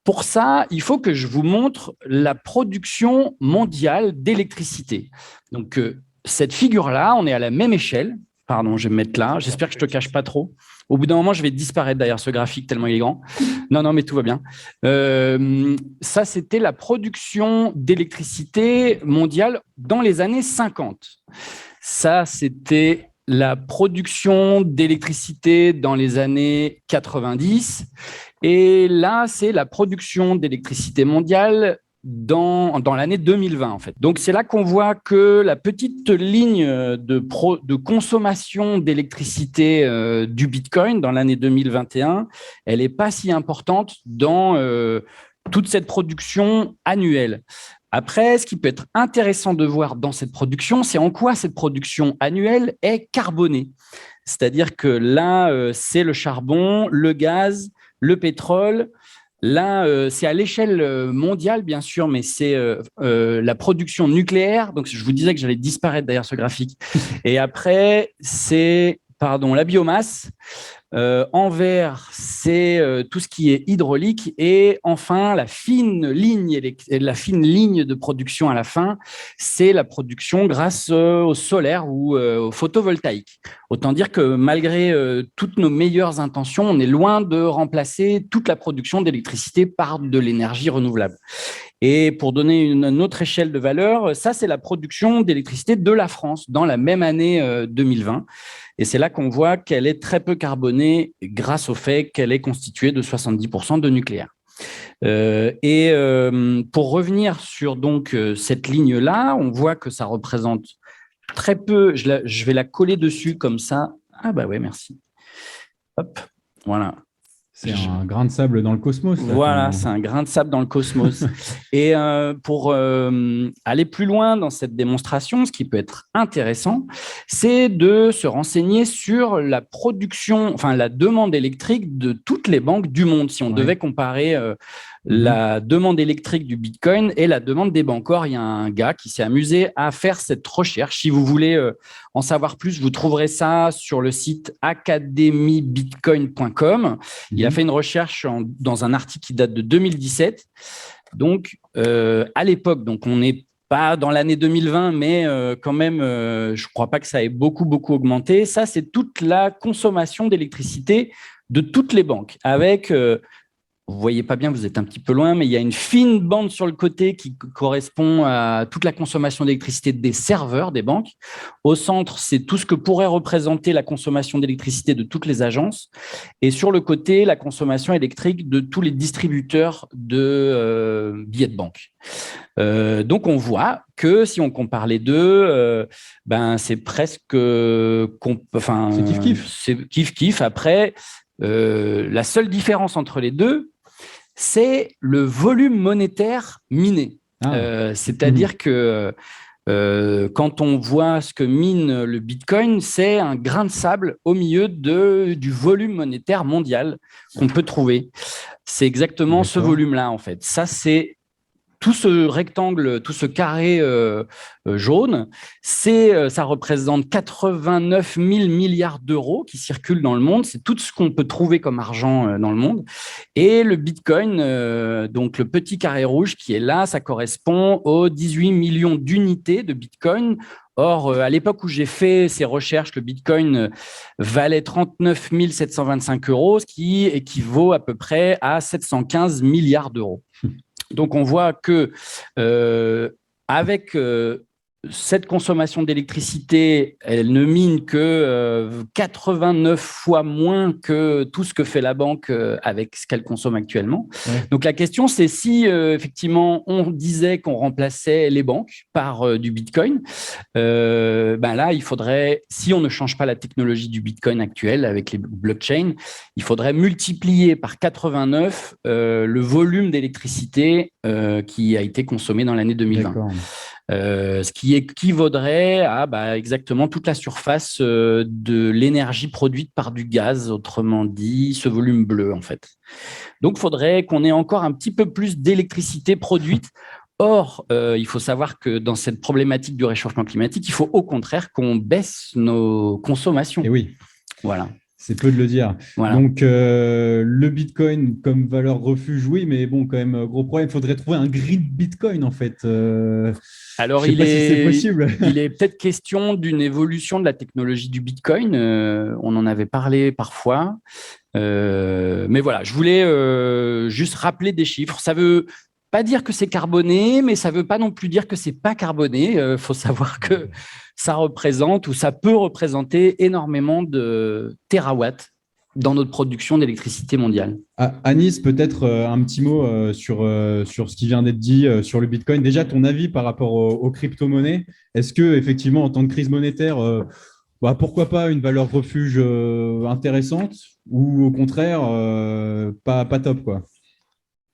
Pour ça, il faut que je vous montre la production mondiale d'électricité. Donc, cette figure-là, on est à la même échelle. Pardon, je vais me mettre là. J'espère que je ne te cache pas trop. Au bout d'un moment, je vais disparaître derrière ce graphique tellement il est grand. Non, mais tout va bien. Ça, c'était la production d'électricité mondiale dans les années 50. Ça, c'était la production d'électricité dans les années 90. Et là, c'est la production d'électricité mondiale dans l'année 2020, en fait. Donc, c'est là qu'on voit que la petite ligne de consommation d'électricité du Bitcoin dans l'année 2021, elle n'est pas si importante dans toute cette production annuelle. Après, ce qui peut être intéressant de voir dans cette production, c'est en quoi cette production annuelle est carbonée. C'est-à-dire que là, c'est le charbon, le gaz, le pétrole. Là, c'est à l'échelle mondiale, bien sûr, mais c'est la production nucléaire. Donc, je vous disais que j'allais disparaître derrière ce graphique. Et après, c'est la biomasse. En vert, c'est tout ce qui est hydraulique. Et enfin, la fine ligne de production à la fin, c'est la production grâce au solaire ou au photovoltaïque. Autant dire que malgré toutes nos meilleures intentions, on est loin de remplacer toute la production d'électricité par de l'énergie renouvelable. Et pour donner une autre échelle de valeur, ça, c'est la production d'électricité de la France dans la même année 2020. Et c'est là qu'on voit qu'elle est très peu carbonée grâce au fait qu'elle est constituée de 70% de nucléaire. Pour revenir sur donc cette ligne-là, on voit que ça représente très peu. Je vais la coller dessus comme ça. Ah bah ouais, merci. Hop, voilà. C'est un grain de sable dans le cosmos. Là, voilà, c'est un grain de sable dans le cosmos. Et pour aller plus loin dans cette démonstration, ce qui peut être intéressant, c'est de se renseigner sur la production, enfin la demande électrique de toutes les banques du monde. Si on devait comparer la demande électrique du Bitcoin et la demande des banques. Or, il y a un gars qui s'est amusé à faire cette recherche. Si vous voulez en savoir plus, vous trouverez ça sur le site academybitcoin.com. Il a fait une recherche dans un article qui date de 2017. Donc, à l'époque, donc on n'est pas dans l'année 2020, mais quand même, je ne crois pas que ça ait beaucoup augmenté. Ça, c'est toute la consommation d'électricité de toutes les banques avec... vous ne voyez pas bien, vous êtes un petit peu loin, mais il y a une fine bande sur le côté qui correspond à toute la consommation d'électricité des serveurs des banques. Au centre, c'est tout ce que pourrait représenter la consommation d'électricité de toutes les agences. Et sur le côté, la consommation électrique de tous les distributeurs de billets de banque. Donc, on voit que si on compare les deux, c'est presque... c'est kiff-kiff. C'est kiff-kiff. Après, la seule différence entre les deux, c'est le volume monétaire miné. C'est-à-dire que quand on voit ce que mine le Bitcoin, c'est un grain de sable au milieu du volume monétaire mondial qu'on peut trouver. C'est exactement ce volume-là, en fait. Ça, c'est tout ce rectangle, tout ce carré jaune, ça représente 89 000 milliards d'euros qui circulent dans le monde. C'est tout ce qu'on peut trouver comme argent dans le monde. Et le Bitcoin, donc le petit carré rouge qui est là, ça correspond aux 18 millions d'unités de Bitcoin. Or, à l'époque où j'ai fait ces recherches, le Bitcoin valait 39 725 euros, ce qui équivaut à peu près à 715 milliards d'euros. Donc, on voit que avec cette consommation d'électricité, elle ne mine que 89 fois moins que tout ce que fait la banque avec ce qu'elle consomme actuellement. Ouais. Donc, la question, c'est si effectivement, on disait qu'on remplaçait les banques par du Bitcoin, là, il faudrait, si on ne change pas la technologie du Bitcoin actuel avec les blockchains, il faudrait multiplier par 89 le volume d'électricité qui a été consommé dans l'année 2020. Ce qui équivaudrait à exactement toute la surface de l'énergie produite par du gaz, autrement dit, ce volume bleu, en fait. Donc, il faudrait qu'on ait encore un petit peu plus d'électricité produite. Or, il faut savoir que dans cette problématique du réchauffement climatique, il faut au contraire qu'on baisse nos consommations. Et oui. Voilà. C'est peu de le dire. Voilà. Donc, le Bitcoin comme valeur refuge, oui, mais bon, quand même, gros problème, il faudrait trouver un grid Bitcoin, en fait. Alors, je sais pas si c'est possible. Il est peut-être question d'une évolution de la technologie du Bitcoin. On en avait parlé parfois. Mais voilà, je voulais juste rappeler des chiffres. Ça veut pas dire que c'est carboné, mais ça veut pas non plus dire que c'est pas carboné. Faut savoir que ça représente ou ça peut représenter énormément de terawatts dans notre production d'électricité mondiale. Anis, peut-être un petit mot sur ce qui vient d'être dit sur le Bitcoin. Déjà, ton avis par rapport aux crypto-monnaies. Est-ce que, effectivement, en temps de crise monétaire, pourquoi pas une valeur refuge intéressante ou au contraire, pas top, quoi?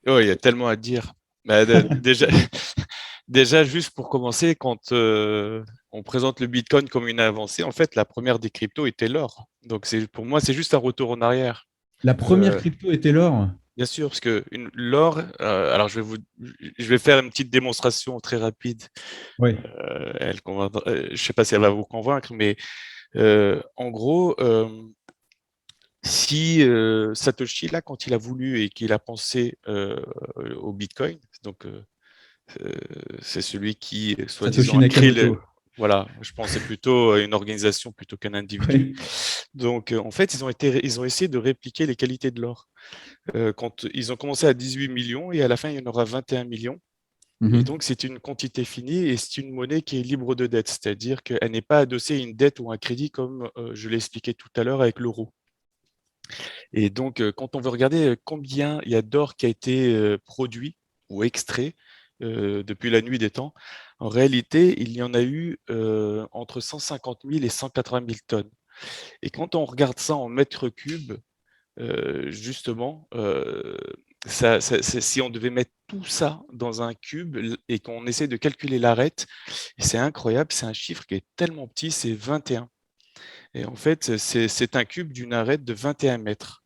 Oh, il y a tellement à dire. Déjà, juste pour commencer, quand on présente le Bitcoin comme une avancée, en fait, la première des cryptos était l'or. Donc, pour moi, c'est juste un retour en arrière. La première crypto était l'or? Bien sûr, parce que l'or, alors je vais faire une petite démonstration très rapide. Oui. Je ne sais pas si elle va vous convaincre, mais en gros, si Satoshi, là, quand il a voulu et qu'il a pensé au Bitcoin, donc c'est celui qui, Satoshi soi-disant, a créé Nakamoto. voilà, je pensais plutôt à une organisation plutôt qu'un individu. Oui. Donc, en fait, ils ont essayé de répliquer les qualités de l'or. Quand ils ont commencé à 18 millions et à la fin, il y en aura 21 millions. Et Mhm. donc, c'est une quantité finie et c'est une monnaie qui est libre de dette, c'est-à-dire qu'elle n'est pas adossée à une dette ou un crédit comme je l'ai expliqué tout à l'heure avec l'euro. Et donc, quand on veut regarder combien il y a d'or qui a été produit ou extrait depuis la nuit des temps, en réalité, il y en a eu entre 150 000 et 180 000 tonnes. Et quand on regarde ça en mètres cubes, justement, si on devait mettre tout ça dans un cube et qu'on essaie de calculer l'arête, c'est incroyable, c'est un chiffre qui est tellement petit, c'est 21. Et en fait, c'est un cube d'une arête de 21 mètres.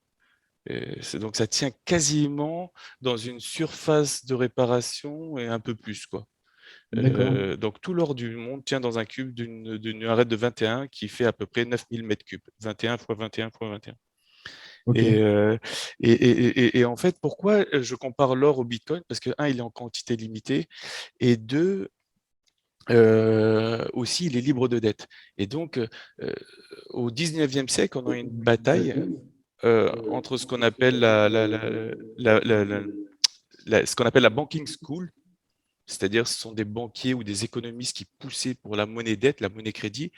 Donc ça tient quasiment dans une surface de réparation et un peu plus, quoi. D'accord. Donc tout l'or du monde tient dans un cube d'une arête de 21 qui fait à peu près 9000 mètres cubes. 21 fois 21 fois 21. Ok. Et en fait, pourquoi je compare l'or au Bitcoin? Parce que, un, il est en quantité limitée, et deux, aussi, il est libre de dette. Et donc, au 19e siècle, on a une bataille entre ce qu'on appelle ce qu'on appelle la banking school, c'est-à-dire ce sont des banquiers ou des économistes qui poussaient pour la monnaie dette, la monnaie crédit,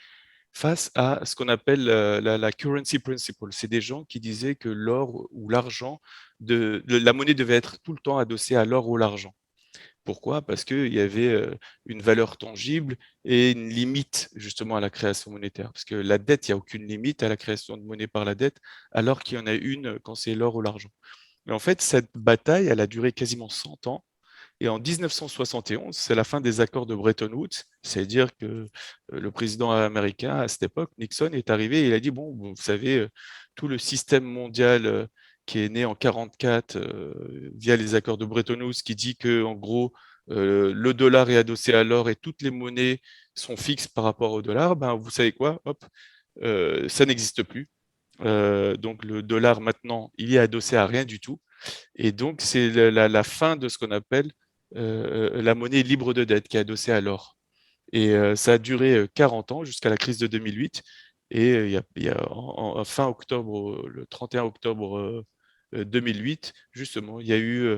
face à ce qu'on appelle la currency principle. C'est des gens qui disaient que l'or ou l'argent, la monnaie devait être tout le temps adossée à l'or ou l'argent. Pourquoi? Parce qu'il y avait une valeur tangible et une limite justement à la création monétaire. Parce que la dette, il n'y a aucune limite à la création de monnaie par la dette, alors qu'il y en a une quand c'est l'or ou l'argent. Mais en fait, cette bataille, elle a duré quasiment 100 ans. Et en 1971, c'est la fin des accords de Bretton Woods, c'est-à-dire que le président américain à cette époque, Nixon, est arrivé et il a dit, bon, vous savez, tout le système mondial qui est né en 1944 via les accords de Bretton Woods, qui dit que en gros, le dollar est adossé à l'or et toutes les monnaies sont fixes par rapport au dollar, ben, vous savez quoi? Hop, ça n'existe plus. Donc le dollar maintenant, il est adossé à rien du tout. Et donc, c'est la fin de ce qu'on appelle la monnaie libre de dette qui est adossée à l'or. Et ça a duré 40 ans jusqu'à la crise de 2008. Et fin octobre, le 31 octobre 2008, justement, il y a eu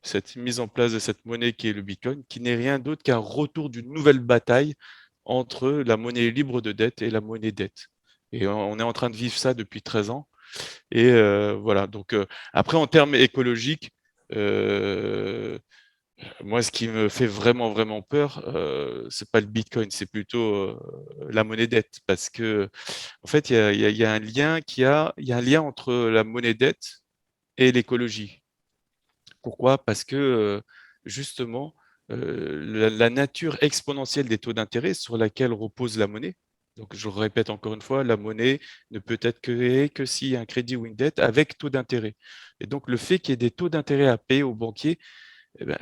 cette mise en place de cette monnaie qui est le Bitcoin, qui n'est rien d'autre qu'un retour d'une nouvelle bataille entre la monnaie libre de dette et la monnaie dette. Et on est en train de vivre ça depuis 13 ans. Et voilà, donc après, en termes écologiques, moi, ce qui me fait vraiment, vraiment peur, c'est pas le Bitcoin, c'est plutôt la monnaie dette. Parce que, en fait, il y a un lien il y a un lien entre la monnaie dette et l'écologie. Pourquoi? Parce que, justement, la nature exponentielle des taux d'intérêt sur laquelle repose la monnaie, donc je répète encore une fois, la monnaie ne peut être créée que s'il y a un crédit ou une dette avec taux d'intérêt. Et donc le fait qu'il y ait des taux d'intérêt à payer aux banquiers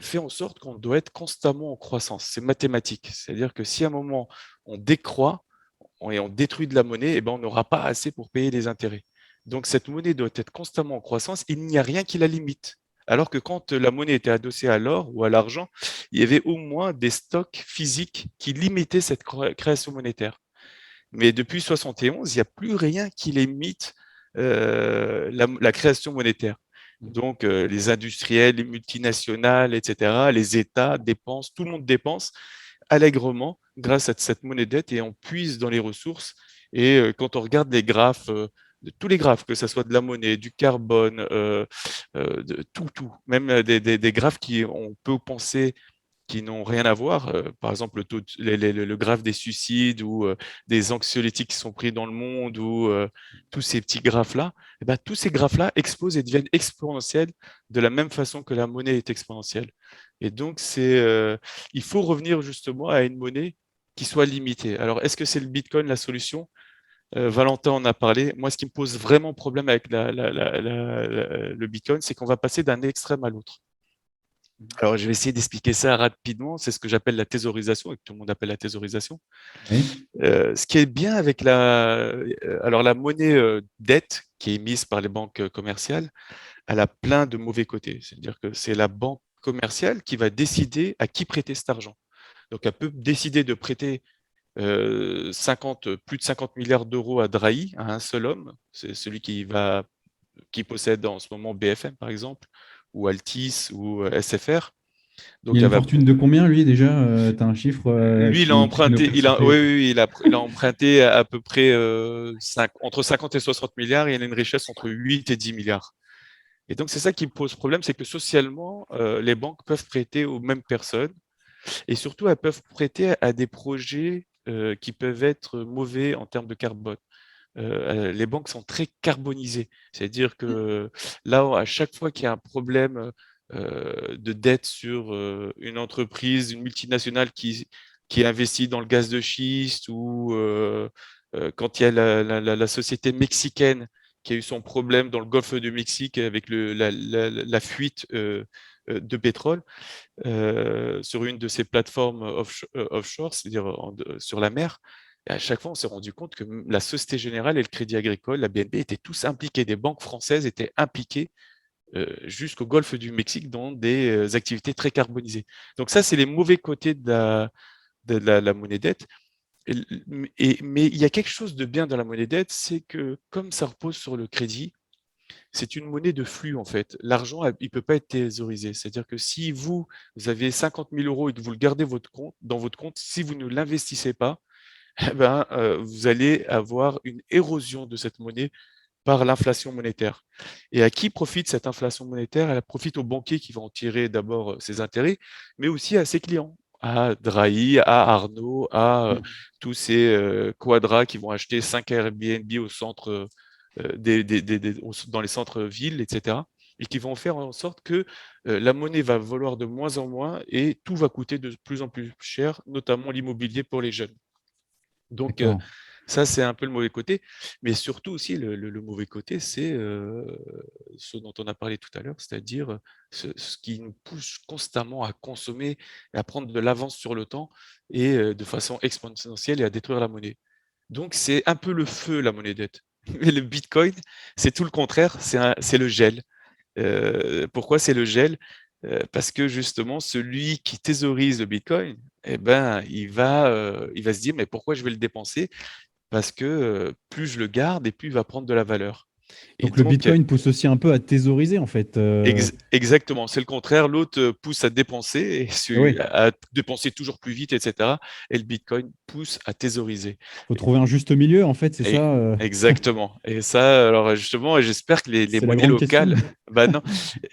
fait en sorte qu'on doit être constamment en croissance. C'est mathématique. C'est-à-dire que si à un moment on décroît et on détruit de la monnaie, on n'aura pas assez pour payer les intérêts. Donc cette monnaie doit être constamment en croissance. Il n'y a rien qui la limite. Alors que quand la monnaie était adossée à l'or ou à l'argent, il y avait au moins des stocks physiques qui limitaient cette création monétaire. Mais depuis 71, il n'y a plus rien qui limite la création monétaire. Donc, les industriels, les multinationales, etc., les États dépensent, tout le monde dépense allègrement grâce à cette monnaie dette et on puise dans les ressources. Et quand on regarde les graphes, tous les graphes, que ce soit de la monnaie, du carbone, de tout, même des graphes qui, on peut penser qui n'ont rien à voir, par exemple le graphe des suicides ou des anxiolytiques qui sont pris dans le monde ou tous ces petits graphes-là, tous ces graphes-là explosent et deviennent exponentiels de la même façon que la monnaie est exponentielle. Et donc, il faut revenir justement à une monnaie qui soit limitée. Alors, est-ce que c'est le Bitcoin la solution? Valentin en a parlé. Moi, ce qui me pose vraiment problème avec le Bitcoin, c'est qu'on va passer d'un extrême à l'autre. Alors, je vais essayer d'expliquer ça rapidement. C'est ce que j'appelle la thésaurisation et que tout le monde appelle la thésaurisation. Oui. Ce qui est bien avec la monnaie dette, qui est émise par les banques commerciales, elle a plein de mauvais côtés. C'est-à-dire que c'est la banque commerciale qui va décider à qui prêter cet argent. Donc, elle peut décider de prêter plus de 50 milliards d'euros à Drahi, à un seul homme. C'est celui qui possède en ce moment BFM, par exemple, ou Altis, ou SFR. Donc, Il a elle une va fortune de combien, lui, déjà? Tu as un chiffre lui, il a qui peut nous emprunté, faire souffler? oui, il a emprunté à peu près entre 50 et 60 milliards et il a une richesse entre 8 et 10 milliards. Et donc, c'est ça qui pose problème, c'est que socialement, les banques peuvent prêter aux mêmes personnes et surtout, elles peuvent prêter à des projets qui peuvent être mauvais en termes de carbone. Les banques sont très carbonisées, c'est-à-dire que là, à chaque fois qu'il y a un problème de dette sur une entreprise, une multinationale qui investit dans le gaz de schiste ou quand il y a la société mexicaine qui a eu son problème dans le golfe du Mexique avec la fuite de pétrole sur une de ces plateformes offshore, c'est-à-dire sur la mer. Et à chaque fois, on s'est rendu compte que la Société Générale et le Crédit Agricole, la BNP, étaient tous impliqués. Des banques françaises étaient impliquées jusqu'au golfe du Mexique dans des activités très carbonisées. Donc ça, c'est les mauvais côtés de la monnaie dette. Mais il y a quelque chose de bien dans la monnaie dette, c'est que comme ça repose sur le crédit, c'est une monnaie de flux en fait. L'argent, il ne peut pas être thésaurisé. C'est-à-dire que si vous avez 50 000 euros et que vous le gardez dans votre compte, si vous ne l'investissez pas, eh ben, vous allez avoir une érosion de cette monnaie par l'inflation monétaire. Et à qui profite cette inflation monétaire? Elle profite aux banquiers qui vont en tirer d'abord ses intérêts, mais aussi à ses clients, à Drahi, à Arnaud, à tous ces quadras qui vont acheter 5 Airbnb au centre, dans les centres-villes, etc. Et qui vont faire en sorte que la monnaie va valoir de moins en moins et tout va coûter de plus en plus cher, notamment l'immobilier pour les jeunes. Donc, D'accord. ça, c'est un peu le mauvais côté. Mais surtout aussi, le mauvais côté, c'est ce dont on a parlé tout à l'heure, c'est-à-dire ce qui nous pousse constamment à consommer, à prendre de l'avance sur le temps et de façon exponentielle et à détruire la monnaie. Donc, c'est un peu le feu, la monnaie dette. Mais le Bitcoin, c'est tout le contraire, c'est le gel. Pourquoi c'est le gel? Parce que justement, celui qui thésaurise le Bitcoin, eh ben, il va se dire, mais pourquoi je vais le dépenser? Parce que plus je le garde et plus il va prendre de la valeur. Et Donc le donc, Bitcoin pousse aussi un peu à thésauriser, en fait. exactement, c'est le contraire. L'autre pousse à dépenser, Oui, à dépenser toujours plus vite, etc. Et le Bitcoin pousse à thésauriser. il faut trouver un juste milieu, en fait, c'est Et- ça. Exactement. Et ça, alors justement, j'espère que les C'est la monnaies grande question. locales, bah non,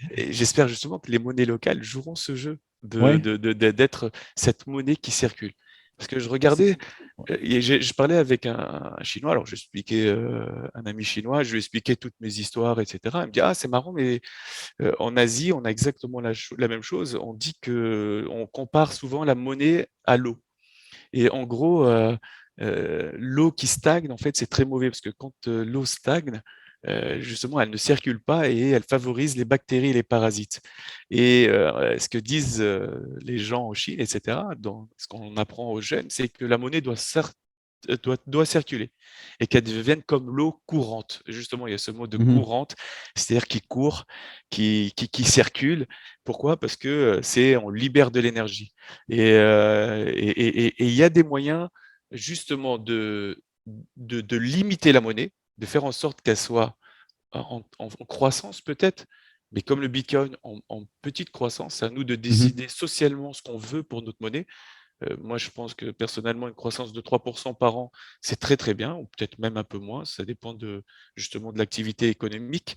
et j'espère justement que les monnaies locales joueront ce jeu Ouais. d'être cette monnaie qui circule. Parce que je C'est- regardais, et je parlais avec un Chinois, alors je lui expliquais, un ami chinois, je lui expliquais toutes mes histoires, etc. Il me dit, ah, c'est marrant, mais en Asie, on a exactement la même chose. On dit on compare souvent la monnaie à l'eau. Et en gros, l'eau qui stagne, en fait, c'est très mauvais parce que quand l'eau stagne, justement, elle ne circule pas et elle favorise les bactéries et les parasites. Et ce que disent les gens en Chine, etc., dans ce qu'on apprend aux jeunes, c'est que la monnaie doit circuler et qu'elle devienne comme l'eau courante. Justement, il y a ce mot de Mhm. courante, c'est-à-dire qui court, qui circule. Pourquoi? Parce que on libère de l'énergie. Et il y a des moyens justement de limiter la monnaie, de faire en sorte qu'elle soit en croissance peut-être, mais comme le Bitcoin en petite croissance, c'est à nous de Mhm. décider socialement ce qu'on veut pour notre monnaie. Moi, je pense que personnellement, une croissance de 3% par an, c'est très très bien, ou peut-être même un peu moins, ça dépend justement de l'activité économique.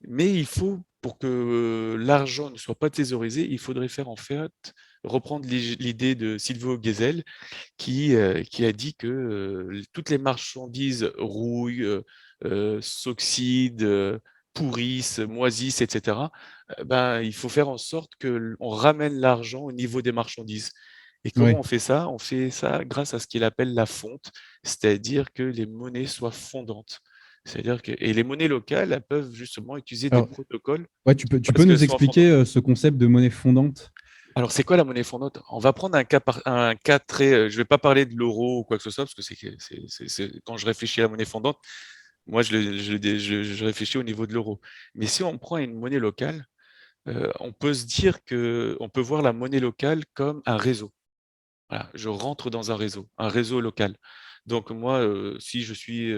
Mais il faut, pour que l'argent ne soit pas thésaurisé, il faudrait faire en fait reprendre l'idée de Silvio Gesell qui a dit que toutes les marchandises rouillent, s'oxydent, pourrissent, moisissent, etc. Ben, il faut faire en sorte qu'on ramène l'argent au niveau des marchandises. Et comment Ouais. on fait ça? On fait ça grâce à ce qu'il appelle la fonte, c'est-à-dire que les monnaies soient fondantes. C'est-à-dire que, et les monnaies locales, elles peuvent justement utiliser des Alors, protocoles ouais, tu peux parce qu'elles nous sont expliquer fondantes. ce concept de monnaie fondante? Alors, c'est quoi la monnaie fondante? On va prendre un cas très. Je ne vais pas parler de l'euro ou quoi que ce soit, parce que quand je réfléchis à la monnaie fondante, moi, je réfléchis au niveau de l'euro. Mais si on prend une monnaie locale, on peut se dire qu'on peut voir la monnaie locale comme un réseau. Voilà, je rentre dans un réseau local. Donc moi, si je suis,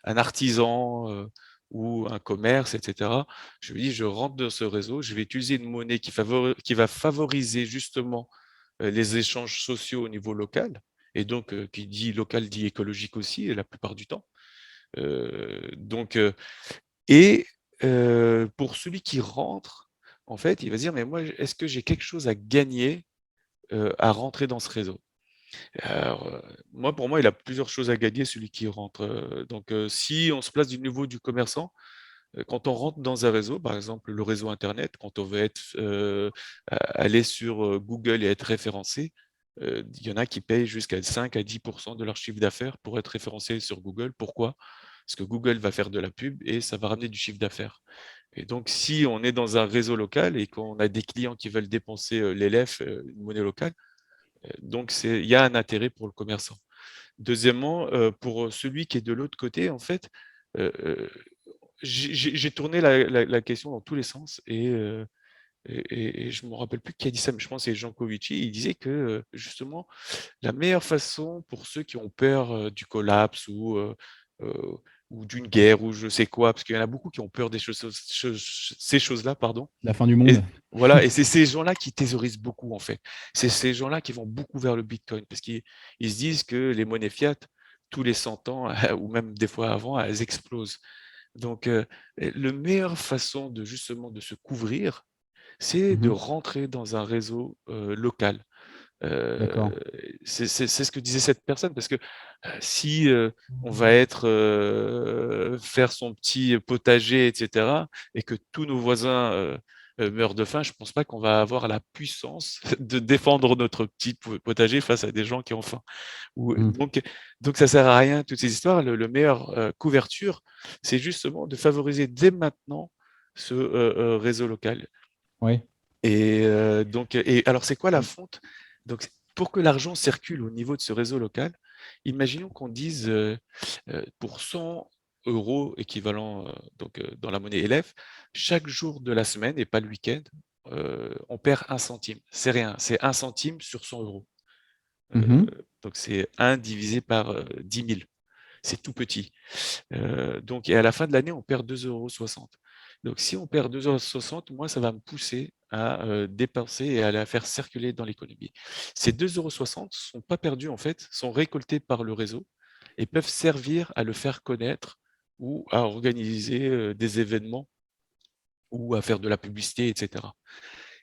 un artisan, ou un commerce et cetera, je me dis: «Je rentre dans ce réseau, je vais utiliser une monnaie qui va favoriser justement, les échanges sociaux au niveau local» et donc qui dit local dit écologique aussi, la plupart du temps. Donc et pour celui qui rentre, en fait, il va se dire: «Mais moi, est-ce que j'ai quelque chose à gagner, à rentrer dans ce réseau?» Alors, moi, pour moi, il a plusieurs choses à gagner, celui qui rentre, donc si on se place du niveau du commerçant, quand on rentre dans un réseau, par exemple le réseau internet, quand on veut être, aller sur, Google et être référencé, il y en a qui payent jusqu'à 5 à 10 de leur chiffre d'affaires pour être référencés sur Google. Pourquoi? Parce que Google va faire de la pub et ça va ramener du chiffre d'affaires et donc si on est dans un réseau local et qu'on a des clients qui veulent dépenser, l'ELEF, une monnaie locale, donc il y a un intérêt pour le commerçant. Deuxièmement, pour celui qui est de l'autre côté, en fait, heu, j'ai tourné la question dans tous les sens et je ne me rappelle plus qui a dit ça, mais je pense que c'est Jean Covici. Il disait que, justement, la meilleure façon pour ceux qui ont peur, du collapse heu, ou d'une guerre ou je sais quoi, parce qu'il y en a beaucoup qui ont peur des ces choses-là, pardon. La fin du Et monde. voilà, et c'est ces gens-là qui thésaurisent beaucoup, en fait. C'est ces gens-là qui vont beaucoup vers le bitcoin parce qu'ils se disent que les monnaies fiat, tous les 100 ans ou même des fois avant, elles explosent. Donc, le meilleure façon de justement de se couvrir, c'est de Mhm. rentrer dans un réseau, local. Heu, D'accord. c'est ce que disait cette personne parce que, si, on va être, faire son petit potager et cetera et que tous nos voisins, meurent de faim, je pense pas qu'on va avoir la puissance de défendre notre petit potager face à des gens qui ont faim. Ou, Mm. donc ça sert à rien toutes ces histoires. Le meilleur, couverture, c'est justement de favoriser dès maintenant ce, réseau local. Ouais. Et donc et alors c'est quoi la fonte? Donc pour que l'argent circule au niveau de ce réseau local, imaginons qu'on dise, pour 100 € équivalent, donc dans la monnaie élève, chaque jour de la semaine et pas le week-end, on perd 1 centime. C'est rien, c'est 1 centime sur 100 €. Mhm. Donc c'est 1 divisé par, 10 000. C'est tout petit. Donc et à la fin de l'année, on perd 2,60 €. Donc si on perd 2,60 €, moi, ça va me pousser à, dépenser et à la faire circuler dans l'économie. Ces 2,60 € sont pas perdus, en fait, sont récoltés par le réseau et peuvent servir à le faire connaître ou à organiser, des événements ou à faire de la publicité et cetera.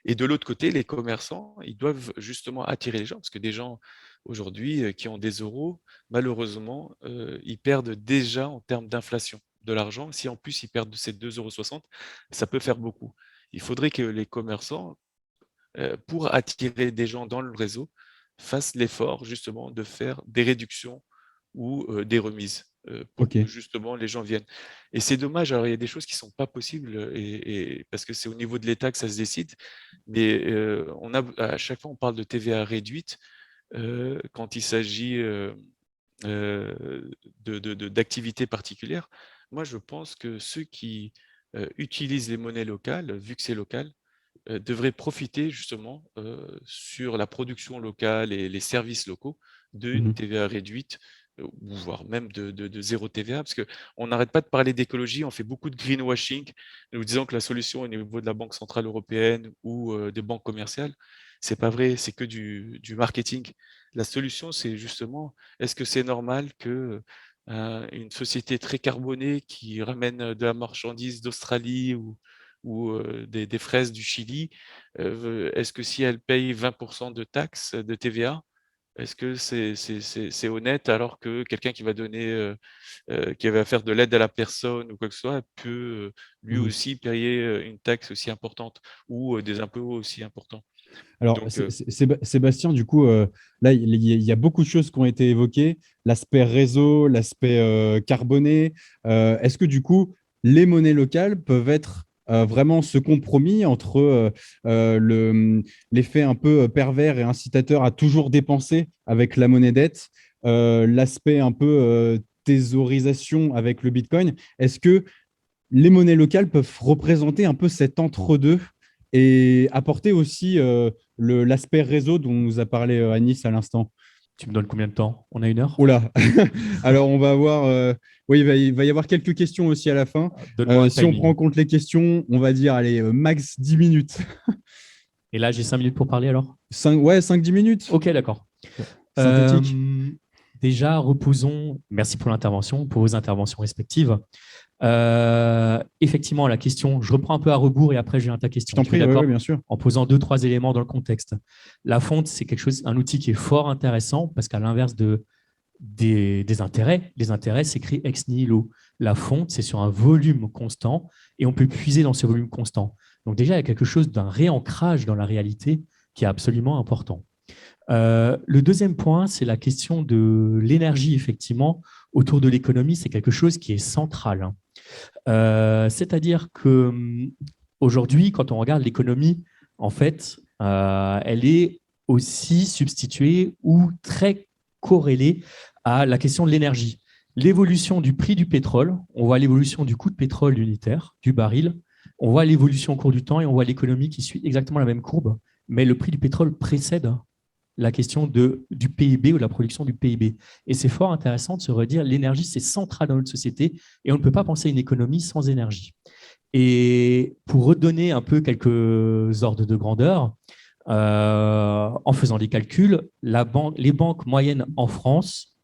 Et de l'autre côté, les commerçants, ils doivent justement attirer les gens, parce que des gens aujourd'hui, qui ont des euros, malheureusement, ils perdent déjà en termes d'inflation de l'argent. Si en plus ils perdent ces 2,60 €, ça peut faire beaucoup. Il faudrait que les commerçants, pour attirer des gens dans le réseau, fassent l'effort justement de faire des réductions ou des remises, pour Ok. que justement les gens viennent. Et c'est dommage, alors il y a des choses qui ne sont pas possibles, et parce que c'est au niveau de l'État que ça se décide, mais on a à chaque fois on parle de TVA réduite, quand il s'agit, d'activités particulières. Moi je pense que ceux qui, utilisent les monnaies locales, vu que c'est local, devrait profiter justement, sur la production locale et les services locaux d'une Mhm. TVA réduite, ou voire même de 0 TVA. Parce qu'on n'arrête pas de parler d'écologie, on fait beaucoup de greenwashing, nous disant que la solution au niveau de la Banque centrale européenne ou, des banques commerciales. C'est pas vrai, c'est que du marketing. La solution, c'est justement, est-ce que c'est normal que, une société très carbonée qui ramène, de la marchandise d'Australie ou des fraises du Chili, est-ce que si elle paye 20 de taxes, de TVA, est-ce que c'est honnête alors que quelqu'un qui va donner, qui va faire de l'aide à la personne ou quoi que ce soit peut, lui Mhm. aussi payer, une taxe aussi importante ou, des impôts aussi importants? Alors, Donc Sébastien, du coup, là, il y a beaucoup de choses qui ont été évoquées, l'aspect réseau, l'aspect carboné. Est-ce que, du coup, les monnaies locales peuvent être vraiment ce compromis entre l'effet un peu pervers et incitateur à toujours dépenser avec la monnaie dette, l'aspect un peu thésaurisation avec le Bitcoin. Est-ce que les monnaies locales peuvent représenter un peu cet entre-deux et apporter aussi l'aspect réseau dont nous a parlé Anis à l'instant? Tu me donnes combien de temps? On a 1 heure? Oula. Alors, on va avoir. Oui, il va y avoir quelques questions aussi à la fin. Donne-moi un Si on timing. prend en compte les questions, on va dire, allez, max 10 minutes. Et là, j'ai 5 minutes pour parler alors? 5-10 minutes. Ok, d'accord. Synthétique. Déjà, reposons. Merci pour l'intervention, pour vos interventions respectives. Effectivement, la question, je reprends un peu à rebours et après, je viens à ta question. Je t'en prie, d'accord, bien sûr. en posant 2-3 éléments dans le contexte. La fonte, c'est un outil qui est fort intéressant parce qu'à l'inverse des intérêts, les intérêts s'écrit ex nihilo. La fonte, c'est sur un volume constant et on peut puiser dans ce volume constant. Donc déjà, il y a quelque chose d'un réancrage dans la réalité qui est absolument important. Le deuxième point, c'est la question de l'énergie, effectivement, autour de l'économie. C'est quelque chose qui est central. C'est-à-dire qu'aujourd'hui, quand on regarde l'économie, en fait, elle est aussi substituée ou très corrélée à la question de l'énergie. L'évolution du prix du pétrole, on voit l'évolution du coût de pétrole unitaire, du baril, on voit l'évolution au cours du temps et on voit l'économie qui suit exactement la même courbe, mais le prix du pétrole précède la question du PIB ou de la production du PIB. Et c'est fort intéressant de se redire, l'énergie, c'est central dans notre société et on ne peut pas penser à une économie sans énergie. Et pour redonner un peu quelques ordres de grandeur, en faisant des calculs, les banques moyennes en France,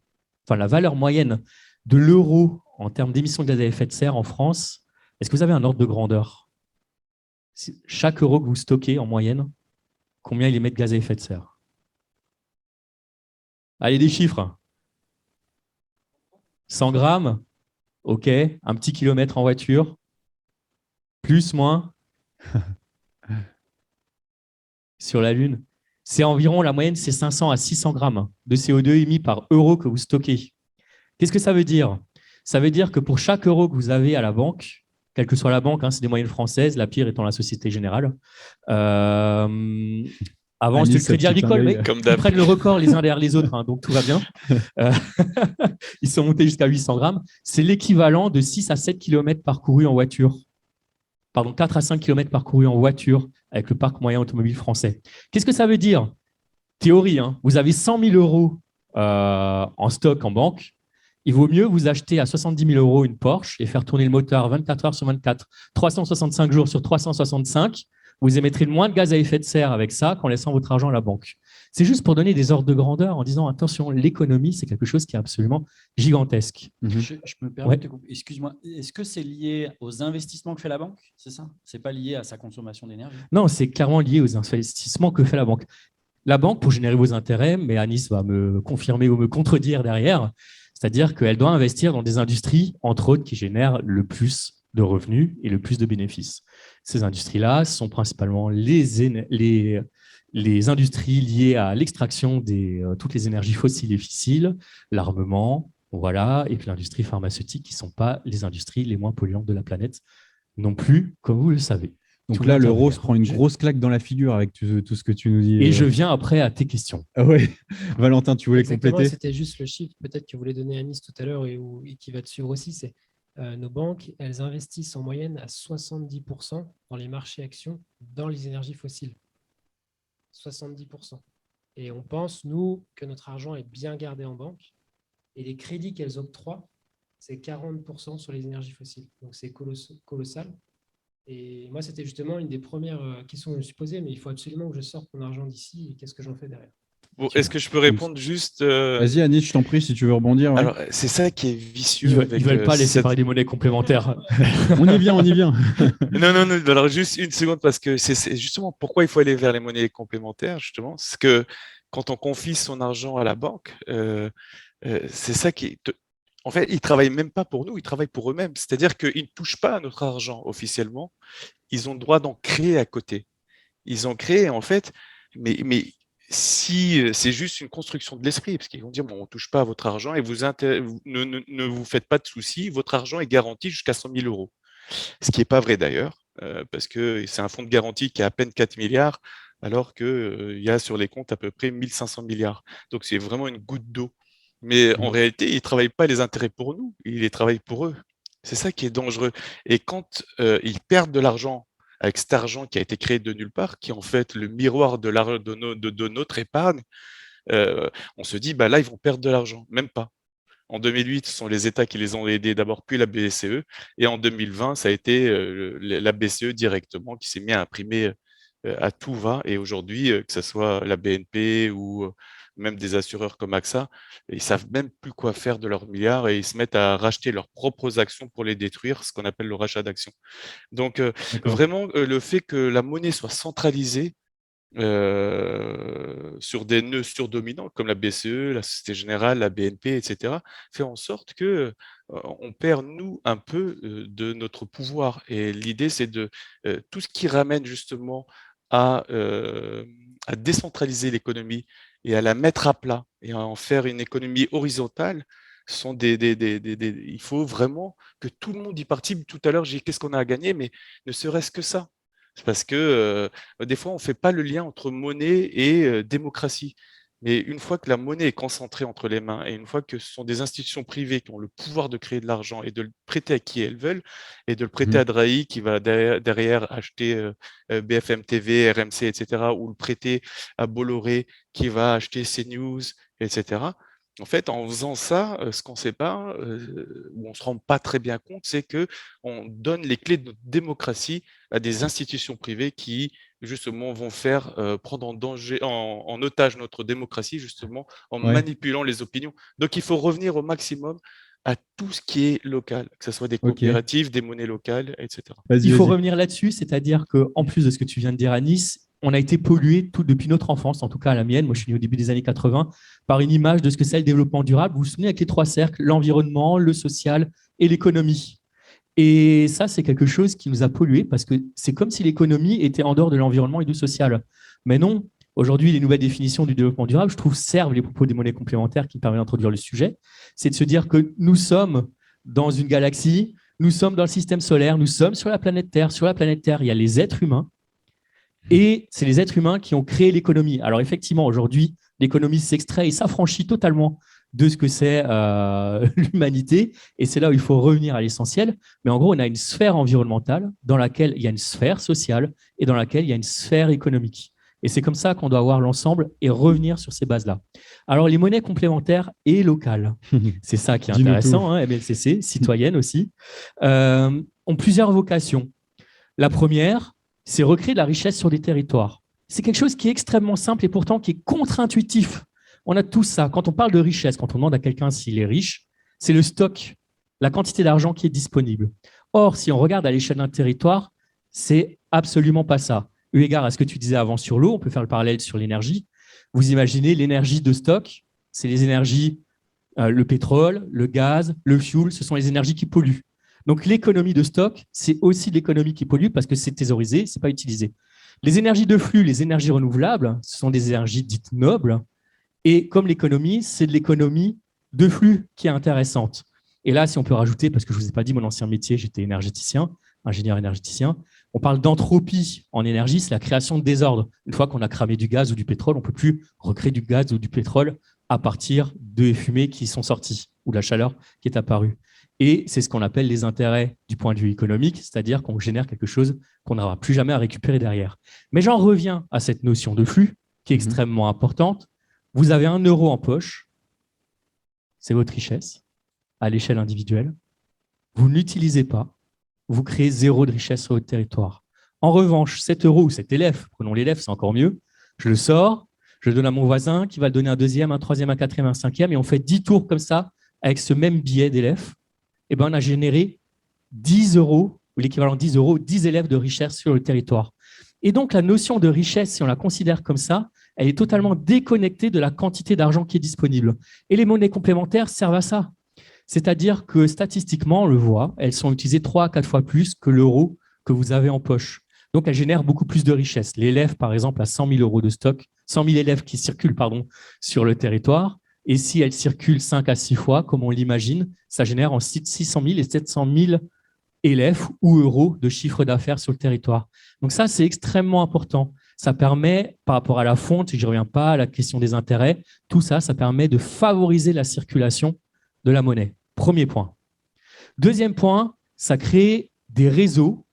enfin la valeur moyenne de l'euro en termes d'émissions de gaz à effet de serre en France, est-ce que vous avez un ordre de grandeur? Chaque euro que vous stockez en moyenne, combien il émet de gaz à effet de serre? Allez, des chiffres. 100 grammes, ok. Un petit kilomètre en voiture, plus, moins. Sur la Lune, c'est environ, la moyenne, c'est 500 à 600 grammes de CO2 émis par euro que vous stockez. Qu'est-ce que ça veut dire? Ça veut dire que pour chaque euro que vous avez à la banque, quelle que soit la banque, c'est des moyennes françaises, la pire étant la Société Générale. Avant, c'était le Crédit Agricole, mais ils prennent le record les uns derrière les autres, donc tout va bien. Ils sont montés jusqu'à 800 grammes. C'est l'équivalent de 6 à 7 km parcourus en voiture. Pardon, 4 à 5 km parcourus en voiture avec le parc moyen automobile français. Qu'est-ce que ça veut dire? Théorie, vous avez 100 000 euros en stock en banque. Il vaut mieux vous acheter à 70 000 euros une Porsche et faire tourner le moteur 24 heures sur 24, 365 jours sur 365. Vous émettrez le moins de gaz à effet de serre avec ça qu'en laissant votre argent à la banque. C'est juste pour donner des ordres de grandeur en disant attention, l'économie, c'est quelque chose qui est absolument gigantesque. Je me permets de te couper. Excuse-moi, est-ce que c'est lié aux investissements que fait la banque? C'est ça? C'est pas lié à sa consommation d'énergie? Non, c'est clairement lié aux investissements que fait la banque. La banque, pour générer vos intérêts, mais Anis va me confirmer ou me contredire derrière, c'est-à-dire qu'elle doit investir dans des industries, entre autres, qui génèrent le plus de revenus et le plus de bénéfices. Ces industries-là sont principalement les industries liées à l'extraction de toutes les énergies fossiles et fissiles, l'armement, voilà, et puis l'industrie pharmaceutique, qui ne sont pas les industries les moins polluantes de la planète non plus, comme vous le savez. Donc là, l'euro se prend une grosse claque dans la figure avec tout ce que tu nous dis. Et je viens après à tes questions. Ah ouais. Valentin, tu voulais Exactement, compléter? c'était juste le chiffre peut-être que voulait donner Anis tout à l'heure et qui va te suivre aussi, c'est nos banques, elles investissent en moyenne à 70% dans les marchés actions dans les énergies fossiles. 70%. Et on pense, nous, que notre argent est bien gardé en banque. Et les crédits qu'elles octroient, c'est 40% sur les énergies fossiles. Donc c'est colossal. Et moi, c'était justement une des premières questions que je me suis posée, mais il faut absolument que je sorte mon argent d'ici et qu'est-ce que j'en fais derrière? Bon, est-ce que je peux répondre juste Vas-y, Anis, je t'en prie, si tu veux rebondir. Alors, c'est ça qui est vicieux. Ils ne veulent pas laisser parler des monnaies complémentaires. On y vient, on y vient. Non. Alors, juste une seconde, parce que c'est justement pourquoi il faut aller vers les monnaies complémentaires, justement. C'est que quand on confie son argent à la banque, c'est ça qui est... En fait, ils ne travaillent même pas pour nous, ils travaillent pour eux-mêmes. C'est-à-dire qu'ils ne touchent pas à notre argent officiellement. Ils ont le droit d'en créer à côté. Ils ont créé, en fait, mais si c'est juste une construction de l'esprit, parce qu'ils vont dire, bon, on ne touche pas à votre argent et ne vous faites pas de soucis, votre argent est garanti jusqu'à 100 000 euros. Ce qui n'est pas vrai d'ailleurs, parce que c'est un fonds de garantie qui a à peine 4 milliards, alors qu'il y a sur les comptes à peu près 1500 milliards. Donc c'est vraiment une goutte d'eau Mais en réalité, ils ne travaillent pas les intérêts pour nous, ils les travaillent pour eux. C'est ça qui est dangereux. Et quand ils perdent de l'argent avec cet argent qui a été créé de nulle part, qui est en fait le miroir de notre épargne, on se dit, bah là, ils vont perdre de l'argent. Même pas. En 2008, ce sont les États qui les ont aidés d'abord, puis la BCE. Et en 2020, ça a été la BCE directement qui s'est mis à imprimer à tout va. Et aujourd'hui, que ce soit la BNP ou même des assureurs comme AXA, ils savent même plus quoi faire de leurs milliards et ils se mettent à racheter leurs propres actions pour les détruire, ce qu'on appelle le rachat d'actions. Donc, D'accord. vraiment, le fait que la monnaie soit centralisée, sur des nœuds surdominants comme la BCE, la Société Générale, la BNP, etc., fait en sorte que on perd, nous, un peu de notre pouvoir. Et l'idée, c'est de tout ce qui ramène justement à, à décentraliser l'économie et à la mettre à plat et à en faire une économie horizontale. Sont il faut vraiment que tout le monde y participe. Tout à l'heure, j'ai dit qu'est-ce qu'on a à gagner, mais ne serait-ce que ça. C'est parce que des fois, on ne fait pas le lien entre monnaie et démocratie. Mais une fois que la monnaie est concentrée entre les mains et une fois que ce sont des institutions privées qui ont le pouvoir de créer de l'argent et de le prêter à qui elles veulent et de le prêter à Drahi qui va derrière acheter BFM TV, RMC, etc., ou le prêter à Bolloré qui va acheter CNews, etc. En fait, en faisant ça, ce qu'on ne sait pas, ou on ne se rend pas très bien compte, c'est qu'on donne les clés de notre démocratie à des institutions privées qui, justement, vont faire prendre en danger, en otage notre démocratie, justement, en Ouais. manipulant les opinions. Donc, il faut revenir au maximum à tout ce qui est local, que ce soit des Ok. coopératives, des monnaies locales, etc. Vas-y, Il faut vas-y. revenir là-dessus, c'est-à-dire qu'en plus de ce que tu viens de dire à Nice, on a été pollué tout depuis notre enfance, en tout cas à la mienne, moi je suis né au début des années 80, par une image de ce que c'est le développement durable. Vous vous souvenez avec les trois cercles, l'environnement, le social et l'économie. Et ça, c'est quelque chose qui nous a pollués parce que c'est comme si l'économie était en dehors de l'environnement et du social. Mais non, aujourd'hui, les nouvelles définitions du développement durable, je trouve, servent les propos des monnaies complémentaires qui permettent d'introduire le sujet. C'est de se dire que nous sommes dans une galaxie, nous sommes dans le système solaire, nous sommes sur la planète Terre. Sur la planète Terre, il y a les êtres humains et c'est les êtres humains qui ont créé l'économie. Alors effectivement, aujourd'hui, l'économie s'extrait et s'affranchit totalement de ce que c'est l'humanité. Et c'est là où il faut revenir à l'essentiel. Mais en gros, on a une sphère environnementale dans laquelle il y a une sphère sociale et dans laquelle il y a une sphère économique. Et c'est comme ça qu'on doit voir l'ensemble et revenir sur ces bases-là. Alors, les monnaies complémentaires et locales, c'est ça qui est Dis-nous intéressant, hein, MLCC, citoyenne aussi, ont plusieurs vocations. La première, c'est recréer de la richesse sur des territoires. C'est quelque chose qui est extrêmement simple et pourtant qui est contre-intuitif. On a tout ça. Quand on parle de richesse, quand on demande à quelqu'un s'il est riche, c'est le stock, la quantité d'argent qui est disponible. Or, si on regarde à l'échelle d'un territoire, c'est absolument pas ça. Eu égard à ce que tu disais avant sur l'eau, on peut faire le parallèle sur l'énergie. Vous imaginez l'énergie de stock, c'est les énergies, le pétrole, le gaz, le fuel, ce sont les énergies qui polluent. Donc l'économie de stock, c'est aussi l'économie qui pollue parce que c'est thésaurisé, c'est pas utilisé. Les énergies de flux, les énergies renouvelables, ce sont des énergies dites nobles. Et comme l'économie, c'est de l'économie de flux qui est intéressante. Et là, si on peut rajouter, parce que je ne vous ai pas dit mon ancien métier, j'étais énergéticien, ingénieur énergéticien, on parle d'entropie en énergie, c'est la création de désordre. Une fois qu'on a cramé du gaz ou du pétrole, on ne peut plus recréer du gaz ou du pétrole à partir de fumées qui sont sorties ou de la chaleur qui est apparue. Et c'est ce qu'on appelle les intérêts du point de vue économique, c'est-à-dire qu'on génère quelque chose qu'on n'aura plus jamais à récupérer derrière. Mais j'en reviens à cette notion de flux qui est extrêmement importante. Vous avez 1 euro en poche, c'est votre richesse à l'échelle individuelle. Vous ne l'utilisez pas, vous créez 0 de richesse sur votre territoire. En revanche, 7 euros ou cet élève, prenons l'élève, c'est encore mieux, je le sors, je le donne à mon voisin qui va le donner un deuxième, un troisième, un quatrième, un cinquième, et on fait 10 tours comme ça avec ce même billet d'élève. Et ben, on a généré 10 euros, ou l'équivalent de 10 euros, 10 élèves de richesse sur le territoire. Et donc, la notion de richesse, si on la considère comme ça, elle est totalement déconnectée de la quantité d'argent qui est disponible. Et les monnaies complémentaires servent à ça. C'est-à-dire que statistiquement, on le voit, elles sont utilisées 3 à 4 fois plus que l'euro que vous avez en poche. Donc, elles génèrent beaucoup plus de richesse. L'élève, par exemple, a 100 000 euros de stock, 100 000 élèves qui circulent sur le territoire. Et si elles circulent 5 à 6 fois, comme on l'imagine, ça génère en 600 000 et 700 000 élèves ou euros de chiffre d'affaires sur le territoire. Donc ça, c'est extrêmement important. ça permet, par rapport à la fonte, je ne reviens pas à la question des intérêts, tout ça, ça permet de favoriser la circulation de la monnaie. Premier point. Deuxième point, ça crée des réseaux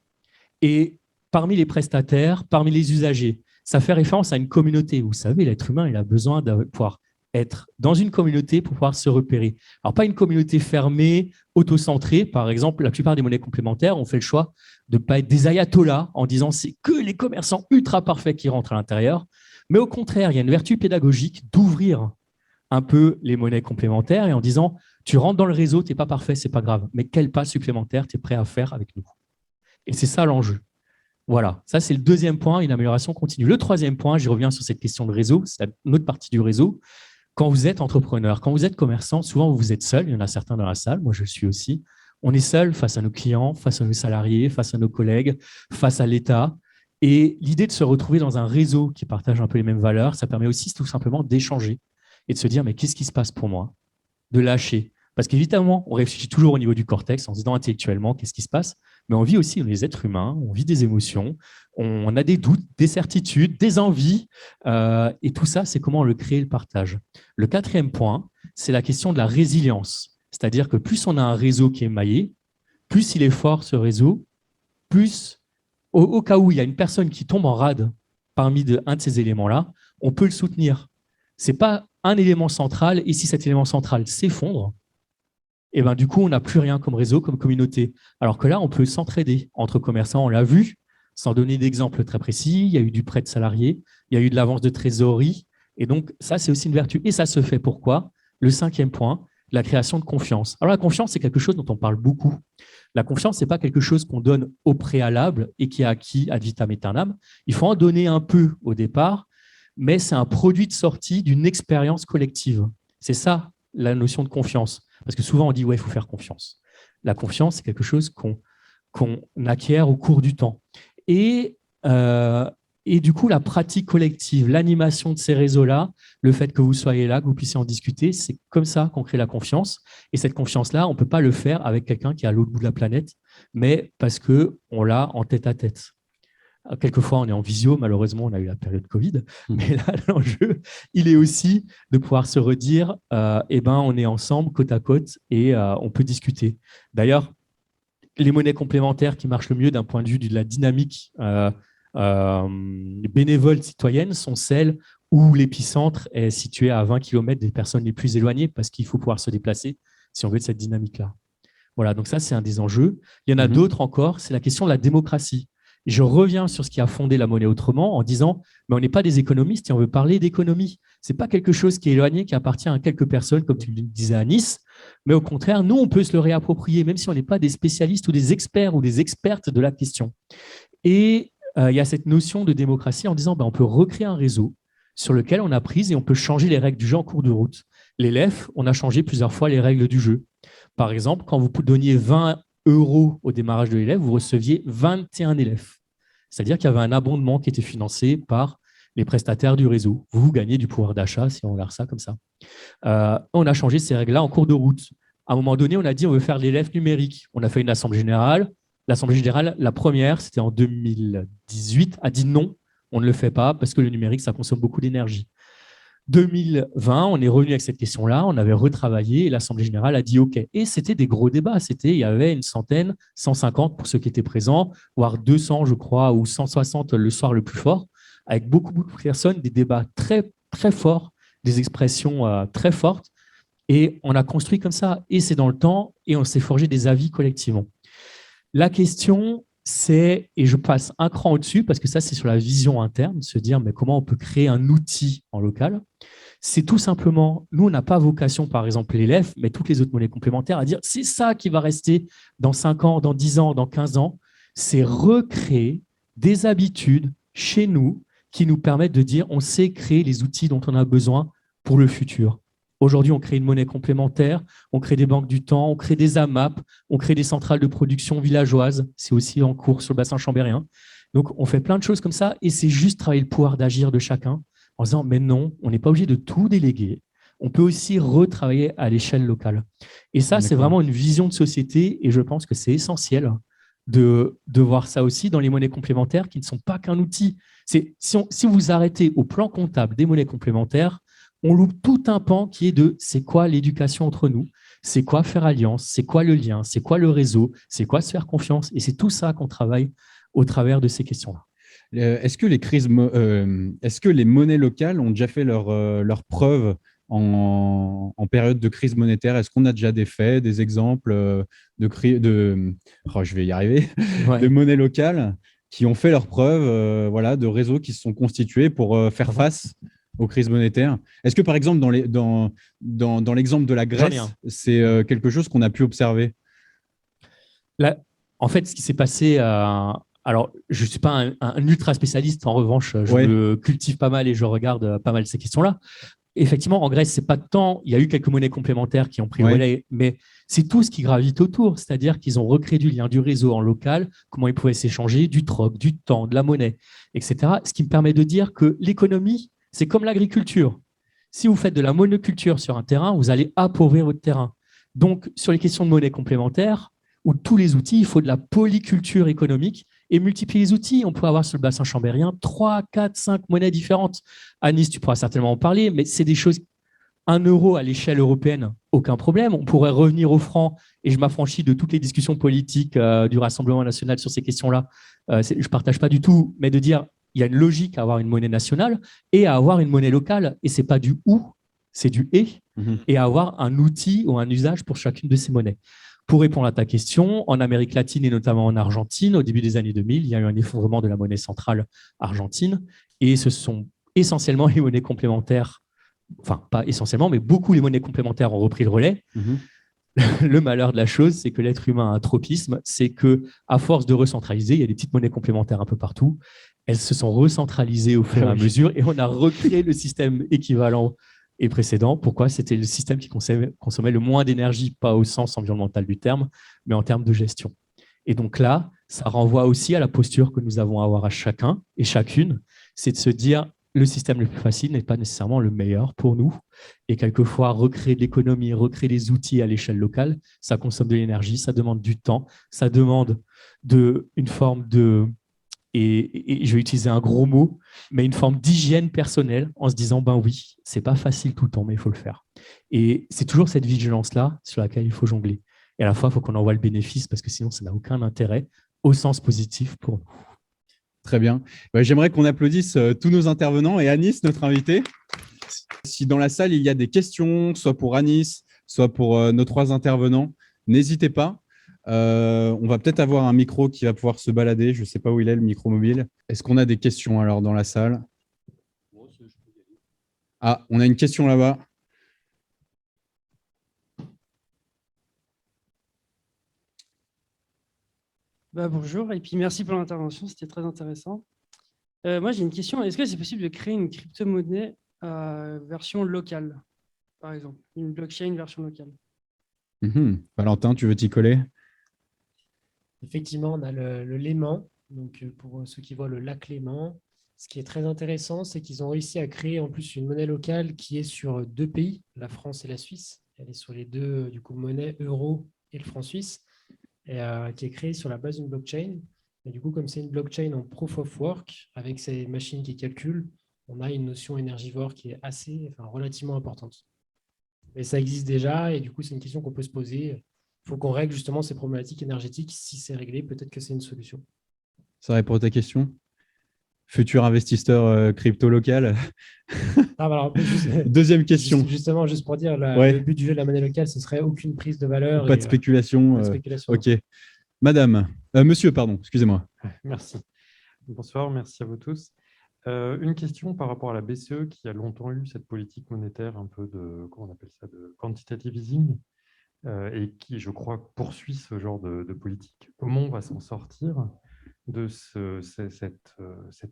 et parmi les prestataires, parmi les usagers, ça fait référence à une communauté. Vous savez, l'être humain, il a besoin de pouvoir être dans une communauté pour pouvoir se repérer. Alors, pas une communauté fermée, auto-centrée. Par exemple, la plupart des monnaies complémentaires ont fait le choix de ne pas être des ayatollahs en disant c'est que les commerçants ultra parfaits qui rentrent à l'intérieur. Mais au contraire, il y a une vertu pédagogique d'ouvrir un peu les monnaies complémentaires et en disant tu rentres dans le réseau, tu n'es pas parfait, c'est pas grave. Mais quel pas supplémentaire tu es prêt à faire avec nous? Et c'est ça l'enjeu. Voilà, ça c'est le deuxième point, une amélioration continue. Le troisième point, j'y reviens sur cette question de réseau, c'est une autre partie du réseau. Quand vous êtes entrepreneur, quand vous êtes commerçant, souvent vous êtes seul, il y en a certains dans la salle, moi je le suis aussi. On est seul face à nos clients, face à nos salariés, face à nos collègues, face à l'État. Et l'idée de se retrouver dans un réseau qui partage un peu les mêmes valeurs, ça permet aussi tout simplement d'échanger et de se dire mais qu'est-ce qui se passe pour moi? De lâcher. Parce qu'évidemment, on réfléchit toujours au niveau du cortex en se disant intellectuellement qu'est-ce qui se passe, mais on vit aussi, on est des êtres humains, on vit des émotions, on a des doutes, des certitudes, des envies, et tout ça, c'est comment on le crée, le partage. Le quatrième point, c'est la question de la résilience. C'est-à-dire que plus on a un réseau qui est maillé, plus il est fort ce réseau, plus au cas où il y a une personne qui tombe en rade parmi un de ces éléments-là, on peut le soutenir. Ce n'est pas un élément central, et si cet élément central s'effondre, et ben, du coup, on n'a plus rien comme réseau, comme communauté. Alors que là, on peut s'entraider entre commerçants, on l'a vu, sans donner d'exemple très précis, il y a eu du prêt de salariés, il y a eu de l'avance de trésorerie, et donc ça, c'est aussi une vertu. Et ça se fait pourquoi? Le cinquième point, la création de confiance. Alors la confiance, c'est quelque chose dont on parle beaucoup. La confiance, ce n'est pas quelque chose qu'on donne au préalable et qui est acquis ad vitam aeternam. Il faut en donner un peu au départ, mais c'est un produit de sortie d'une expérience collective. C'est ça, la notion de confiance. Parce que souvent, on dit, ouais, il faut faire confiance. La confiance, c'est quelque chose qu'on acquiert au cours du temps. Et du coup, la pratique collective, l'animation de ces réseaux-là, le fait que vous soyez là, que vous puissiez en discuter, c'est comme ça qu'on crée la confiance. Et cette confiance-là, on ne peut pas le faire avec quelqu'un qui est à l'autre bout de la planète, mais parce qu'on l'a en tête-à-tête. Quelquefois, on est en visio. Malheureusement, on a eu la période Covid. Mais là, l'enjeu, il est aussi de pouvoir se redire on est ensemble, côte à côte, et on peut discuter. D'ailleurs, les monnaies complémentaires qui marchent le mieux d'un point de vue de la dynamique bénévole citoyenne sont celles où l'épicentre est situé à 20 km des personnes les plus éloignées parce qu'il faut pouvoir se déplacer si on veut de cette dynamique-là. Voilà, donc ça, c'est un des enjeux. Il y en a d'autres encore, c'est la question de la démocratie. Je reviens sur ce qui a fondé la monnaie autrement en disant mais on n'est pas des économistes et on veut parler d'économie. Ce n'est pas quelque chose qui est éloigné, qui appartient à quelques personnes, comme tu le disais à Nice, mais au contraire, nous, on peut se le réapproprier, même si on n'est pas des spécialistes ou des experts ou des expertes de la question. Et il y a cette notion de démocratie en disant on peut recréer un réseau sur lequel on a prise et on peut changer les règles du jeu en cours de route. Les LEF, on a changé plusieurs fois les règles du jeu. Par exemple, quand vous donniez 20 € au démarrage de l'élève, vous receviez 21 élèves. C'est-à-dire qu'il y avait un abondement qui était financé par les prestataires du réseau. Vous gagnez du pouvoir d'achat si on regarde ça comme ça. On a changé ces règles-là en cours de route. À un moment donné, on a dit on veut faire l'élève numérique. On a fait une assemblée générale. L'assemblée générale, la première, c'était en 2018, a dit non, on ne le fait pas parce que le numérique, ça consomme beaucoup d'énergie. 2020, on est revenu avec cette question-là, on avait retravaillé et l'Assemblée générale a dit OK. Et c'était des gros débats. Il y avait une centaine, 150 pour ceux qui étaient présents, voire 200, je crois, ou 160 le soir le plus fort, avec beaucoup de personnes, des débats très, très forts, des expressions très fortes. Et on a construit comme ça. Et c'est dans le temps et on s'est forgé des avis collectivement. La question, c'est, et je passe un cran au-dessus, parce que ça, c'est sur la vision interne, se dire mais comment on peut créer un outil en local. C'est tout simplement, nous, on n'a pas vocation, par exemple, l'élève, mais toutes les autres monnaies complémentaires, à dire c'est ça qui va rester dans 5 ans, dans 10 ans, dans 15 ans. C'est recréer des habitudes chez nous qui nous permettent de dire on sait créer les outils dont on a besoin pour le futur. Aujourd'hui, on crée une monnaie complémentaire, on crée des banques du temps, on crée des AMAP, on crée des centrales de production villageoises. C'est aussi en cours sur le bassin chambérien. Donc, on fait plein de choses comme ça et c'est juste travailler le pouvoir d'agir de chacun en disant mais non, on n'est pas obligé de tout déléguer. On peut aussi retravailler à l'échelle locale. Et ça, c'est vraiment une vision de société et je pense que c'est essentiel de voir ça aussi dans les monnaies complémentaires qui ne sont pas qu'un outil. Si vous arrêtez au plan comptable des monnaies complémentaires, on loupe tout un pan qui est de c'est quoi l'éducation entre nous, c'est quoi faire alliance, c'est quoi le lien, c'est quoi le réseau, c'est quoi se faire confiance. Et c'est tout ça qu'on travaille au travers de ces questions-là. Est-ce que les monnaies locales ont déjà fait leur preuve en période de crise monétaire? Est-ce qu'on a déjà des faits, des exemples je vais y arriver, Ouais. de monnaies locales qui ont fait leur preuve, voilà, de réseaux qui se sont constitués pour faire face aux crises monétaires? Est-ce que, par exemple, dans l'exemple de la Grèce, c'est quelque chose qu'on a pu observer? Là, en fait, ce qui s'est passé, alors je ne suis pas un ultra spécialiste, en revanche, je me cultive pas mal et je regarde pas mal ces questions-là. Effectivement, en Grèce, c'est pas tant, il y a eu quelques monnaies complémentaires qui ont pris le relais, mais c'est tout ce qui gravite autour, c'est-à-dire qu'ils ont recréé du lien, du réseau en local, comment ils pouvaient s'échanger, du troc, du temps, de la monnaie, etc. Ce qui me permet de dire que l'économie, c'est comme l'agriculture. Si vous faites de la monoculture sur un terrain, vous allez appauvrir votre terrain. Donc, sur les questions de monnaie complémentaire, ou tous les outils, il faut de la polyculture économique et multiplier les outils. On peut avoir sur le bassin chambérien 3, 4, 5 monnaies différentes. Anis, tu pourras certainement en parler, mais c'est des choses. 1 euro à l'échelle européenne, aucun problème. On pourrait revenir au franc, et je m'affranchis de toutes les discussions politiques du Rassemblement national sur ces questions-là. Je ne partage pas du tout, mais de dire il y a une logique à avoir une monnaie nationale et à avoir une monnaie locale. Et ce n'est pas du ou, c'est du et, et à avoir un outil ou un usage pour chacune de ces monnaies. Pour répondre à ta question, en Amérique latine et notamment en Argentine, au début des années 2000, il y a eu un effondrement de la monnaie centrale argentine et ce sont essentiellement les monnaies complémentaires, enfin pas essentiellement, mais beaucoup les monnaies complémentaires ont repris le relais. Le malheur de la chose, c'est que l'être humain a un tropisme, c'est qu'à force de recentraliser, il y a des petites monnaies complémentaires un peu partout, elles se sont recentralisées au fur et à mesure et on a recréé le système équivalent et précédent. Pourquoi? C'était le système qui consommait le moins d'énergie, pas au sens environnemental du terme, mais en termes de gestion. Et donc là, ça renvoie aussi à la posture que nous avons à avoir à chacun et chacune, c'est de se dire le système le plus facile n'est pas nécessairement le meilleur pour nous. Et quelquefois, recréer de l'économie, recréer des outils à l'échelle locale, ça consomme de l'énergie, ça demande du temps, ça demande une forme de... Et je vais utiliser un gros mot, mais une forme d'hygiène personnelle en se disant, ben oui, c'est pas facile tout le temps, mais il faut le faire. Et c'est toujours cette vigilance-là sur laquelle il faut jongler. Et à la fois, il faut qu'on en voit le bénéfice parce que sinon, ça n'a aucun intérêt au sens positif pour nous. Très bien. J'aimerais qu'on applaudisse tous nos intervenants et Anis, notre invité. Si dans la salle, il y a des questions, soit pour Anis, soit pour nos 3 intervenants, n'hésitez pas. On va peut-être avoir un micro qui va pouvoir se balader. Je ne sais pas où il est, le micro mobile. Est-ce qu'on a des questions alors dans la salle? Ah, on a une question là-bas. Bonjour, et puis merci pour l'intervention, c'était très intéressant. Moi, j'ai une question. Est-ce que c'est possible de créer une crypto-monnaie version locale, par exemple, une blockchain version locale? Valentin, tu veux t'y coller? Effectivement, on a le Léman. Donc, pour ceux qui voient le lac Léman, ce qui est très intéressant, c'est qu'ils ont réussi à créer en plus une monnaie locale qui est sur 2 pays, la France et la Suisse. Elle est sur les 2 du coup, monnaies euro et le franc suisse, et qui est créée sur la base d'une blockchain. Et du coup, comme c'est une blockchain en proof of work, avec ces machines qui calculent, on a une notion énergivore qui est relativement importante. Mais ça existe déjà, et du coup, c'est une question qu'on peut se poser. Il faut qu'on règle justement ces problématiques énergétiques. Si c'est réglé, peut-être que c'est une solution. Ça répond à ta question? Futur investisseur crypto local. Deuxième question. Justement, juste pour dire, le but du jeu de la monnaie locale, ce serait aucune prise de valeur. Pas de spéculation. Pas de spéculation. Ok. Monsieur, pardon, excusez-moi. Merci. Bonsoir, merci à vous tous. Une question par rapport à la BCE qui a longtemps eu cette politique monétaire un peu de, comment on appelle ça, de quantitative easing et qui, je crois, poursuit ce genre de politique. Comment on va s'en sortir de cette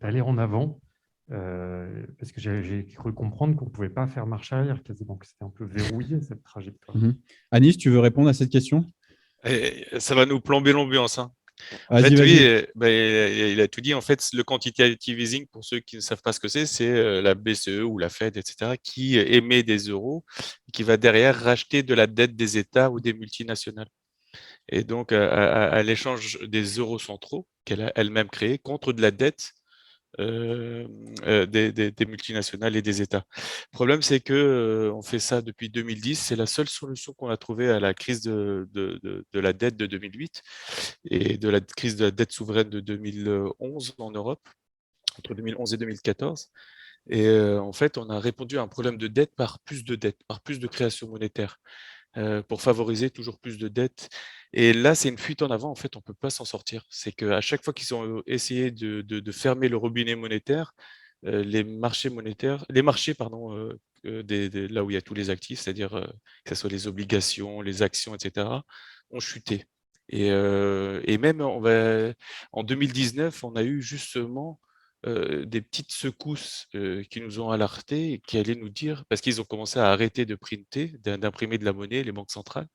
allée en avant parce que j'ai cru comprendre qu'on ne pouvait pas faire marche arrière quasiment, que c'était un peu verrouillé cette trajectoire. Anis, tu veux répondre à cette question? Ça va nous plomber l'ambiance. En Vas-y, fait, vas-y. oui, il a tout dit. En fait, le quantitative easing, pour ceux qui ne savent pas ce que c'est la BCE ou la Fed, etc., qui émet des euros et qui va derrière racheter de la dette des États ou des multinationales. Et donc, elle échange des euros centraux qu'elle a elle-même créés contre de la dette des multinationales et des États. Le problème, c'est que on fait ça depuis 2010. C'est la seule solution qu'on a trouvée à la crise de la dette de 2008 et de la crise de la dette souveraine de 2011 en Europe, entre 2011 et 2014. Et en fait, on a répondu à un problème de dette par plus de dette, par plus de création monétaire, pour favoriser toujours plus de dettes. Et là, c'est une fuite en avant. En fait, on ne peut pas s'en sortir. C'est qu'à chaque fois qu'ils ont essayé de fermer le robinet monétaire, les marchés monétaires, les marchés, pardon, là où il y a tous les actifs, c'est-à-dire que ce soit les obligations, les actions, etc., ont chuté. Et même en 2019, on a eu justement des petites secousses qui nous ont alertés et qui allaient nous dire, parce qu'ils ont commencé à arrêter de printer, d'imprimer de la monnaie, les banques centrales,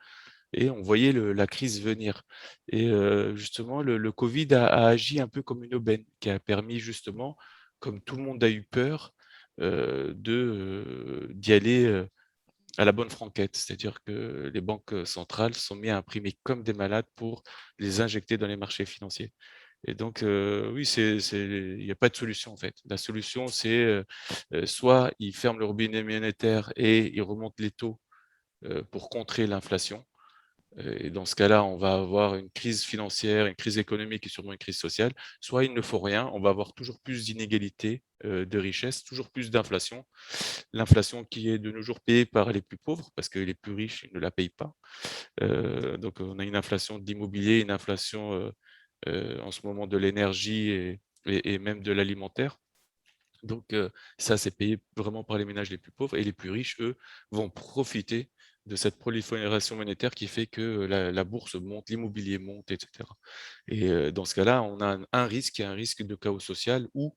et on voyait la crise venir. Et justement, le Covid a agi un peu comme une aubaine, qui a permis justement, comme tout le monde a eu peur, d'y aller à la bonne franquette. C'est-à-dire que les banques centrales sont mises à imprimer comme des malades pour les injecter dans les marchés financiers. Et donc, oui, il n'y a pas de solution en fait. La solution, c'est soit ils ferment le robinet monétaire et ils remontent les taux pour contrer l'inflation. Et dans ce cas-là, on va avoir une crise financière, une crise économique et sûrement une crise sociale. Soit il ne faut rien, on va avoir toujours plus d'inégalités de richesse, toujours plus d'inflation. L'inflation qui est de nos jours payée par les plus pauvres parce que les plus riches ils ne la payent pas. Donc, on a une inflation de l'immobilier, une inflation en ce moment de l'énergie et même de l'alimentaire. Donc, ça, c'est payé vraiment par les ménages les plus pauvres et les plus riches, eux, vont profiter de cette prolifération monétaire qui fait que la bourse monte, l'immobilier monte, etc. Et dans ce cas-là, on a un risque de chaos social ou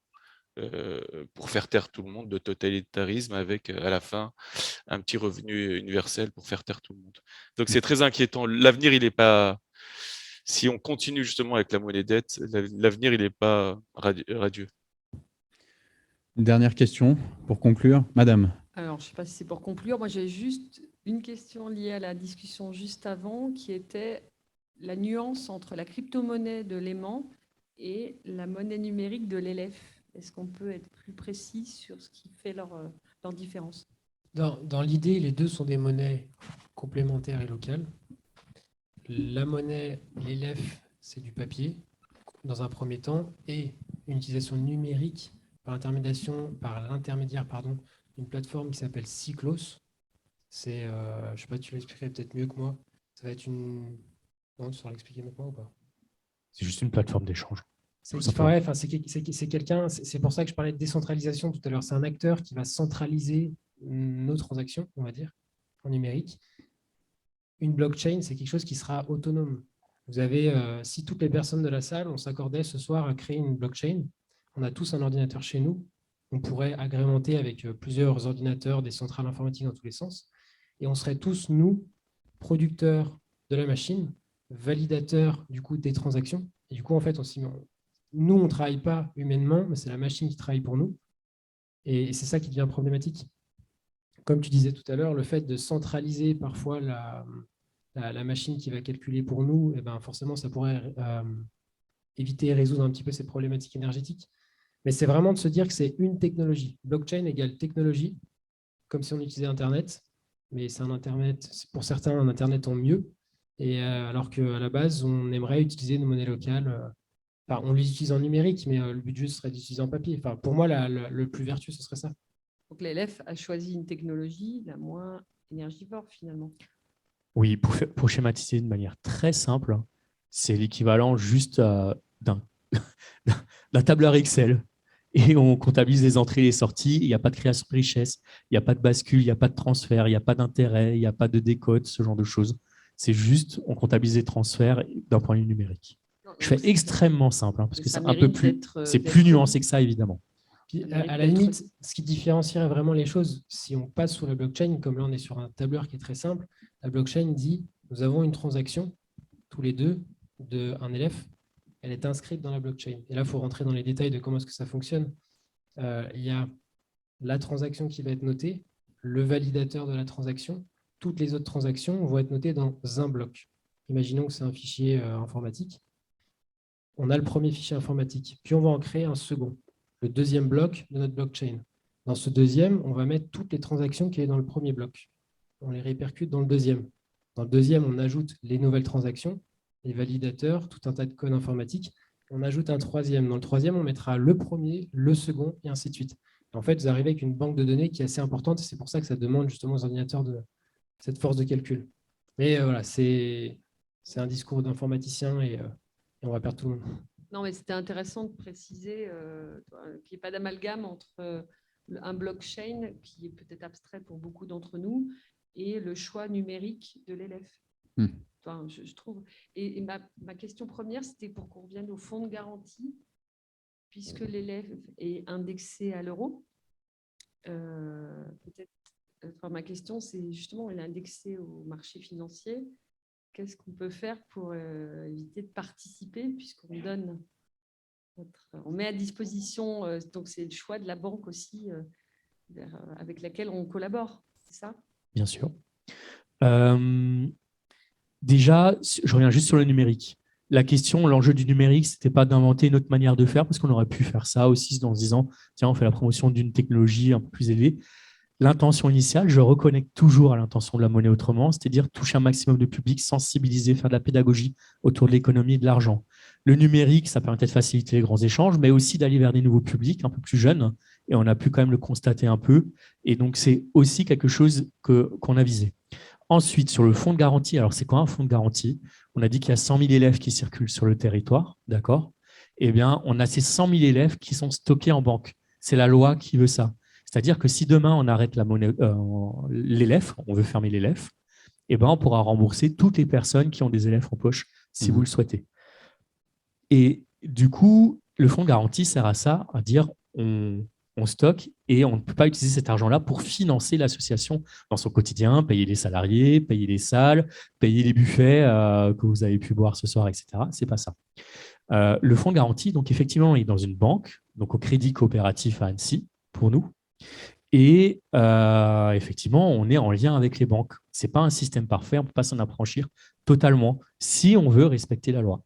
pour faire taire tout le monde, de totalitarisme avec à la fin un petit revenu universel pour faire taire tout le monde. Donc c'est très inquiétant. L'avenir, il n'est pas. Si on continue justement avec la monnaie dette, l'avenir, il n'est pas radieux. Une dernière question pour conclure. Madame. Alors, je ne sais pas si c'est pour conclure. Moi, j'ai juste une question liée à la discussion juste avant, qui était la nuance entre la crypto-monnaie de l'aimant et la monnaie numérique de l'élève. Est-ce qu'on peut être plus précis sur ce qui fait leur différence? Dans l'idée, les deux sont des monnaies complémentaires et locales. La monnaie, l'élève, c'est du papier, dans un premier temps, et une utilisation numérique par l'intermédiaire d'une plateforme qui s'appelle Cyclos. C'est, je ne sais pas, tu l'expliquerais peut-être mieux que moi. Ça va être une... Non, tu sauras l'expliquer mieux que moi ou pas? C'est juste une plateforme d'échange. C'est quelqu'un, c'est pour ça que je parlais de décentralisation tout à l'heure. C'est un acteur qui va centraliser nos transactions, on va dire, en numérique. Une blockchain, c'est quelque chose qui sera autonome. Vous avez, si toutes les personnes de la salle, on s'accordait ce soir à créer une blockchain, on a tous un ordinateur chez nous, on pourrait agrémenter avec plusieurs ordinateurs, des centrales informatiques dans tous les sens, et on serait tous, nous, producteurs de la machine, validateurs du coup des transactions. Et du coup, en fait, nous, on ne travaille pas humainement, mais c'est la machine qui travaille pour nous. Et c'est ça qui devient problématique. Comme tu disais tout à l'heure, le fait de centraliser parfois la machine qui va calculer pour nous, et ben forcément, ça pourrait éviter et résoudre un petit peu ces problématiques énergétiques. Mais c'est vraiment de se dire que c'est une technologie. Blockchain égale technologie, comme si on utilisait Internet, mais c'est un Internet, pour certains, un Internet en mieux, et alors qu'à la base, on aimerait utiliser nos monnaies locales. On les utilise en numérique, mais le but juste serait d'utiliser en papier. Enfin, pour moi, le plus vertueux, ce serait ça. Donc l'élève a choisi une technologie la moins énergivore finalement. Oui, pour schématiser de manière très simple, c'est l'équivalent juste d'un tableur Excel. Et on comptabilise les entrées et les sorties. Il n'y a pas de création de richesse, il n'y a pas de bascule, il n'y a pas de transfert, il n'y a pas d'intérêt, il n'y a pas de décote, ce genre de choses. C'est juste, on comptabilise les transferts d'un point de vue numérique. Je fais extrêmement simple, parce que c'est un peu plus, c'est plus nuancé que ça, évidemment. Puis, à la limite, ce qui différencierait vraiment les choses, si on passe sous la blockchain, comme là on est sur un tableur qui est très simple, la blockchain dit, nous avons une transaction, tous les deux, d'un élève, elle est inscrite dans la blockchain. Et là, il faut rentrer dans les détails de comment est-ce que ça fonctionne. Il y a la transaction qui va être notée, le validateur de la transaction, toutes les autres transactions vont être notées dans un bloc. Imaginons que c'est un fichier informatique. On a le premier fichier informatique, puis on va en créer un second, le deuxième bloc de notre blockchain. Dans ce deuxième, on va mettre toutes les transactions qui sont dans le premier bloc. On les répercute dans le deuxième. Dans le deuxième, on ajoute les nouvelles transactions, les validateurs, tout un tas de codes informatiques. On ajoute un troisième. Dans le troisième, on mettra le premier, le second, et ainsi de suite. En fait, vous arrivez avec une banque de données qui est assez importante, et c'est pour ça que ça demande justement aux ordinateurs cette force de calcul. Mais voilà, c'est un discours d'informaticien et on va perdre tout le monde. Non, mais c'était intéressant de préciser qu'il n'y ait pas d'amalgame entre un blockchain qui est peut-être abstrait pour beaucoup d'entre nous et le choix numérique de l'élève. Enfin, je trouve. Et ma question première, c'était pour qu'on revienne au fonds de garantie, puisque l'élève est indexé à l'euro. Peut-être. Enfin, ma question, c'est justement, il est indexé au marché financier. Qu'est-ce qu'on peut faire pour éviter de participer, puisqu'on donne on met à disposition, donc c'est le choix de la banque aussi avec laquelle on collabore, c'est ça? Bien sûr. Déjà, je reviens juste sur le numérique. La question, l'enjeu du numérique, ce n'était pas d'inventer une autre manière de faire, parce qu'on aurait pu faire ça aussi en se disant, tiens, on fait la promotion d'une technologie un peu plus élevée. L'intention initiale, je reconnecte toujours à l'intention de la monnaie autrement, c'est-à-dire toucher un maximum de public, sensibiliser, faire de la pédagogie autour de l'économie et de l'argent. Le numérique, ça permettait de faciliter les grands échanges, mais aussi d'aller vers des nouveaux publics un peu plus jeunes, et on a pu quand même le constater un peu. Et donc, c'est aussi quelque chose qu'on a visé. Ensuite, sur le fonds de garantie, alors c'est quoi un fonds de garantie? On a dit qu'il y a 100 000 élèves qui circulent sur le territoire, d'accord? Eh bien, on a ces 100 000 élèves qui sont stockés en banque. C'est la loi qui veut ça. C'est-à-dire que si demain, on arrête la monnaie, l'élève, on veut fermer l'élève, eh ben, on pourra rembourser toutes les personnes qui ont des élèves en poche, si vous le souhaitez. Et du coup, le fonds de garantie sert à ça, à dire on stocke et on ne peut pas utiliser cet argent-là pour financer l'association dans son quotidien, payer les salariés, payer les salles, payer les buffets que vous avez pu boire ce soir, etc. Ce n'est pas ça. Le fonds de garantie, donc effectivement, il est dans une banque, donc au Crédit Coopératif à Annecy, pour nous. Et effectivement, on est en lien avec les banques. Ce n'est pas un système parfait, on ne peut pas s'en affranchir totalement si on veut respecter la loi.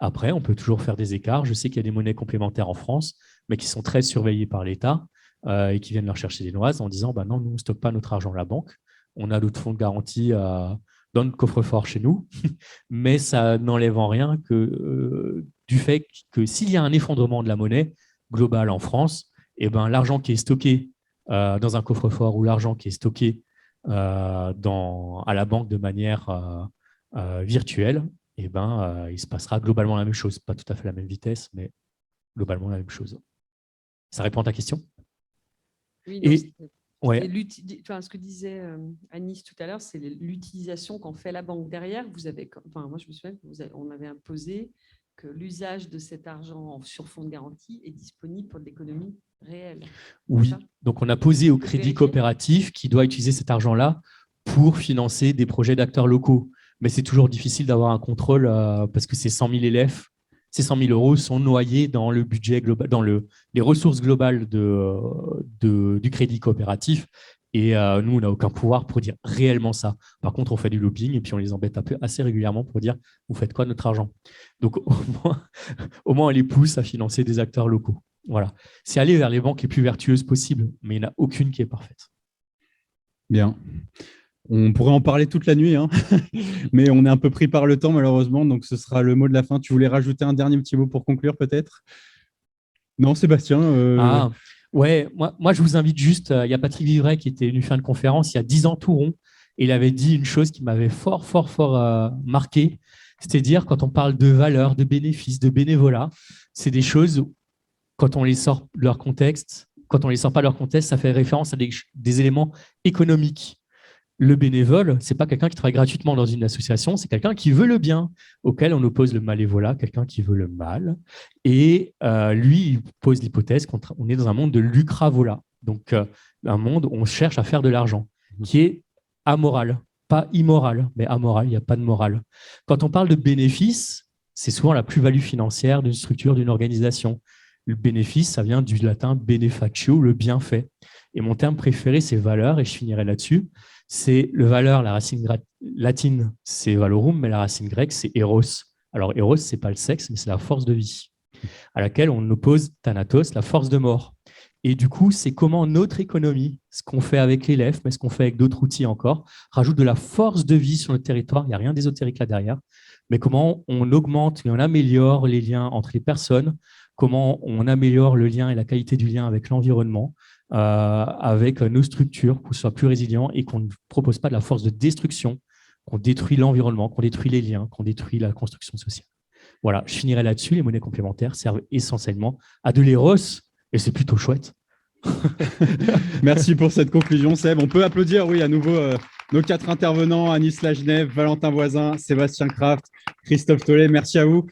Après, on peut toujours faire des écarts. Je sais qu'il y a des monnaies complémentaires en France, mais qui sont très surveillées par l'État et qui viennent leur chercher des noises en disant non, nous, on ne stocke pas notre argent à la banque. On a d'autres fonds de garantie dans notre coffre-fort chez nous, mais ça n'enlève en rien du fait que s'il y a un effondrement de la monnaie globale en France, eh ben, l'argent qui est stocké dans un coffre-fort ou l'argent qui est stocké à la banque de manière virtuelle, eh ben, il se passera globalement la même chose. Pas tout à fait la même vitesse, mais globalement la même chose. Ça répond à ta question? Oui, ce que disait Anis tout à l'heure, c'est l'utilisation qu'en fait la banque derrière. Moi, je me souviens qu'on avait imposé que l'usage de cet argent sur fonds de garantie est disponible pour de l'économie réelle. Oui, donc on a posé au Crédit Coopératif qui doit utiliser cet argent-là pour financer des projets d'acteurs locaux. Mais c'est toujours difficile d'avoir un contrôle parce que ces 100 000 élèves, ces 100 000 euros sont noyés dans le budget global, dans les ressources globales du Crédit Coopératif. Et nous, on n'a aucun pouvoir pour dire réellement ça. Par contre, on fait du lobbying et puis on les embête assez régulièrement pour dire « vous faites quoi de notre argent ?» Donc, au moins, on les pousse à financer des acteurs locaux. Voilà. C'est aller vers les banques les plus vertueuses possibles, mais il n'y en a aucune qui est parfaite. Bien. On pourrait en parler toute la nuit, hein. Mais on est un peu pris par le temps, malheureusement, donc ce sera le mot de la fin. Tu voulais rajouter un dernier petit mot pour conclure, peut-être? Non, Sébastien Ouais, moi, je vous invite juste, il y a Patrick Vivray qui était venu faire une conférence il y a 10 ans tout rond, et il avait dit une chose qui m'avait fort marqué, c'est-à-dire quand on parle de valeurs, de bénéfices, de bénévolat, c'est des choses, quand on les sort de leur contexte, quand on les sort pas de leur contexte, ça fait référence à des éléments économiques. Le bénévole, ce n'est pas quelqu'un qui travaille gratuitement dans une association, c'est quelqu'un qui veut le bien, auquel on oppose le malévolat, quelqu'un qui veut le mal. Et lui, il pose l'hypothèse qu'on est dans un monde de lucravola, donc un monde où on cherche à faire de l'argent, qui est amoral, pas immoral, mais amoral, il n'y a pas de morale. Quand on parle de bénéfice, c'est souvent la plus-value financière d'une structure, d'une organisation. Le bénéfice, ça vient du latin benefatio, le bienfait. Et mon terme préféré, c'est valeur, et je finirai là-dessus. C'est le valeur, la racine latine, c'est valorum, mais la racine grecque, c'est eros. Alors, eros, ce n'est pas le sexe, mais c'est la force de vie, à laquelle on oppose thanatos, la force de mort. Et du coup, c'est comment notre économie, ce qu'on fait avec l'élève, mais ce qu'on fait avec d'autres outils encore, rajoute de la force de vie sur notre territoire. Il n'y a rien d'ésotérique là derrière, mais comment on augmente et on améliore les liens entre les personnes, comment on améliore le lien et la qualité du lien avec l'environnement, avec nos structures, qu'on soit plus résilient et qu'on ne propose pas de la force de destruction, qu'on détruit l'environnement, qu'on détruit les liens, qu'on détruit la construction sociale. Voilà, je finirai là-dessus. Les monnaies complémentaires servent essentiellement à de l'éros, et c'est plutôt chouette. Merci pour cette conclusion, Seb. On peut applaudir, oui, à nouveau nos 4 intervenants, Anis Lagenev, Valentin Voisin, Sébastien Kraft, Christophe Tollet. Merci à vous.